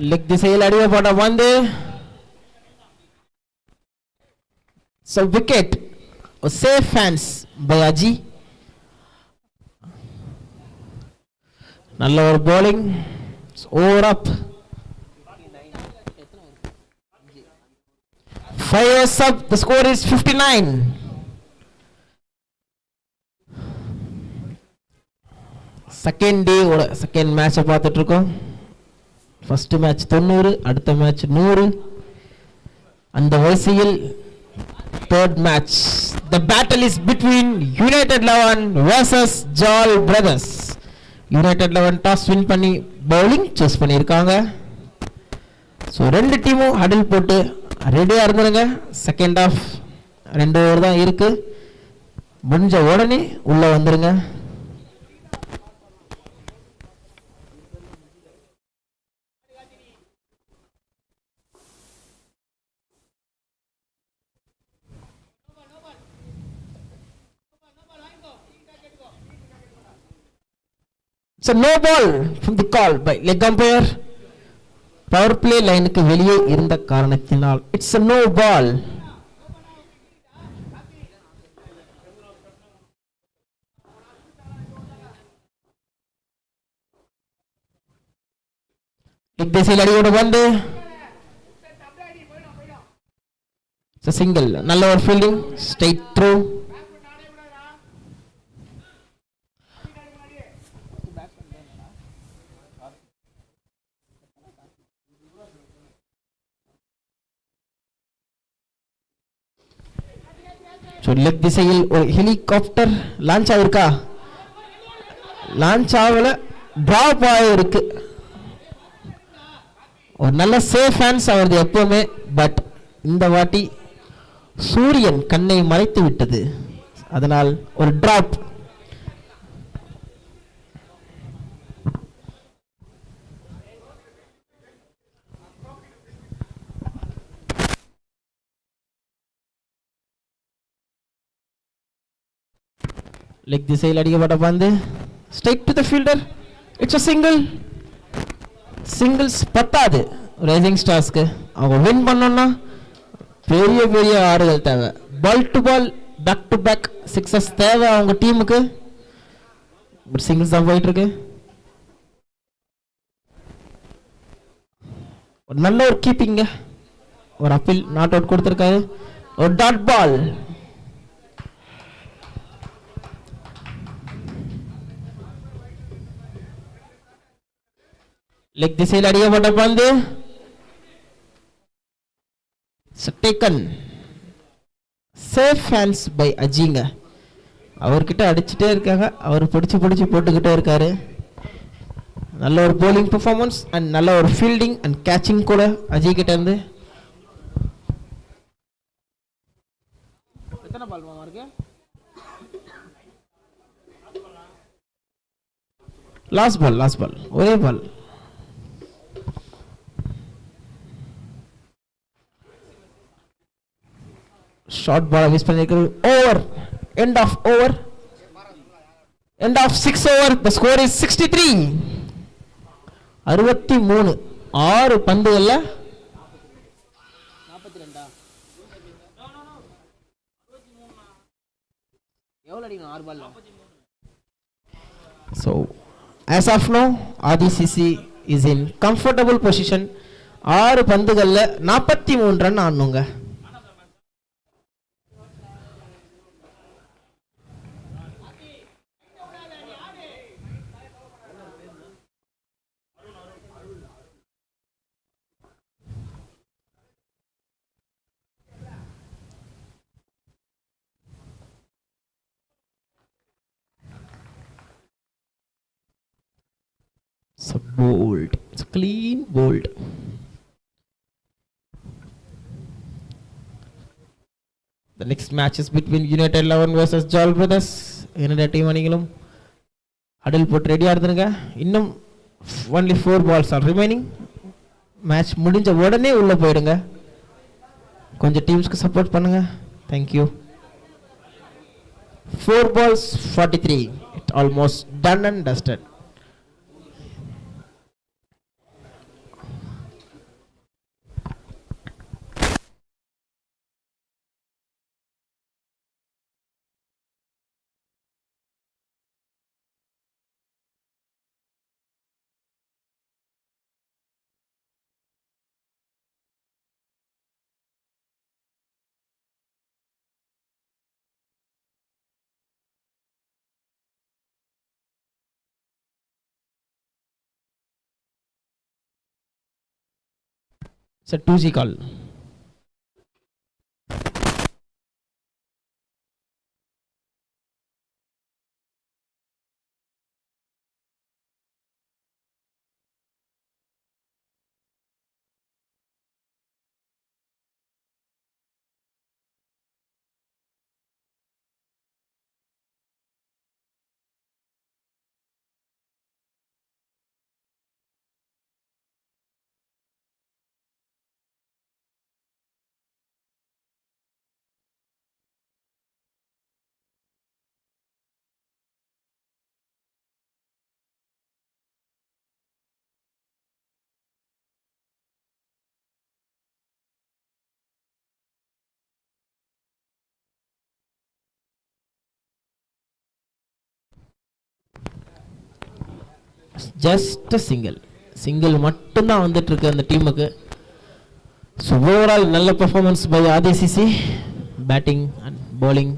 Speaker 4: லெக் திசையில் அடிக்கப்பட்ட பந்து. So wicket, a safe hands by Aji. நல்ல ஒரு bowling. Over up. 5 overs up. The score is 59. Second day ஓட செகண்ட் மேட்சை பார்த்துட்டு இருக்கோம். ஃபர்ஸ்ட் மேட்ச் 90, அடுத்த மேட்ச் 100. அந்த வரிசையில் third match, the battle is between united 11 vs Jal brothers. United 11 toss win பண்ணி பவுலிங் சூஸ் பண்ணியிருக்காங்க. ஸோ ரெண்டு டீமும் ஹடில் போட்டு ரெடியாக இருந்துருங்க. செகண்ட் ஆஃப் 2 ஓவர் தான் இருக்கு, முடிஞ்ச உடனே உள்ளே வந்துருங்க. It's a no ball from the call by leg umpire. Power play லைனுக்கு வெளியே இருந்த காரணத்தினால் it's a no ball. leg திசையில் அடியோட பந்து. It's a single. நல்ல ஒரு fielding, straight through. So leg திசையில் ஒரு ஹெலிகாப்டர் லான்ச் ஆகிருக்கா? லான்ச் ஆகல, டிராப் ஆகிருக்கு. ஒரு நல்ல சேஃப் ஹேண்ட்ஸ் அவரது எப்பவுமே. பட் இந்த வாட்டி சூரியன் கண்ணை மறைத்து விட்டது, அதனால் ஒரு டிராப். லெக் திசையில் அடிக்கப்பட்ட பந்து straight to the fielder. It's a single. Singles பத்தாது ரைசிங் ஸ்டார்ஸ்க்கு. அவங்க வின் பண்ணணும்னா பெரிய பெரிய ஆறுகள் தேவை. Ball to ball, back to back sixes தேவை அவங்க டீமுக்கு. பட் சிங்கிள்ஸ் தான் போயிட்டு இருக்கு. ஒரு நல்ல ஒரு கீப்பிங்க. ஒரு அப்பீல் நாட் அவுட் கொடுத்துருக்காரு. ஒரு டாட் பால். லெக் திசையில் அடிக்கப்பட்ட பந்து taken. Safe hands by Ajinkya. அவர்கிட்ட அடிச்சுட்டே இருக்காங்க, அவர் பிடிச்சு போட்டுக்கிட்டே இருக்காரு. நல்ல ஒரு போலிங் பெர்ஃபார்மன்ஸ் அண்ட் நல்ல ஒரு ஃபீல்டிங் அண்ட் கேட்சிங் கூட அஜய் கிட்ட இருந்து. எத்தனை பால் மாமா இருக்கு? லாஸ்ட் பால் ஒரே பால். ஷார்ட் பால் மிஸ் பண்ணிருக்காரு. Over, end of over, end of 6 over. The score is 63. 63. 6 பந்துகள்ல 42. எவ்வளவு அடிக்கணும் 6 பால்ல? So as of now RDCC is in comfortable position. 6 பந்துகள்ல 43 ரன் ஆடணுங்க. It's a bold. It's a clean bold. The next match is between United 11 versus Jol Brothers. United team அணிகளும் அடல் போட்டு ரெடியா இருந்துருங்க. இன்னும் only 4 balls are remaining. Match முடிஞ்ச உடனே உள்ள போயிடுங்க. கொஞ்சம் டீம்ஸ்க்கு சப்போர்ட் பண்ணுங்க. Thank you. 4 balls 43. It almost done and dusted. It's a 2G call. Just single மட்டும்தான் வந்துட்டு இருக்கு அந்த டீமுக்கு. ஸோ ஓவரால் நல்ல performance by Aadhi CC, batting and bowling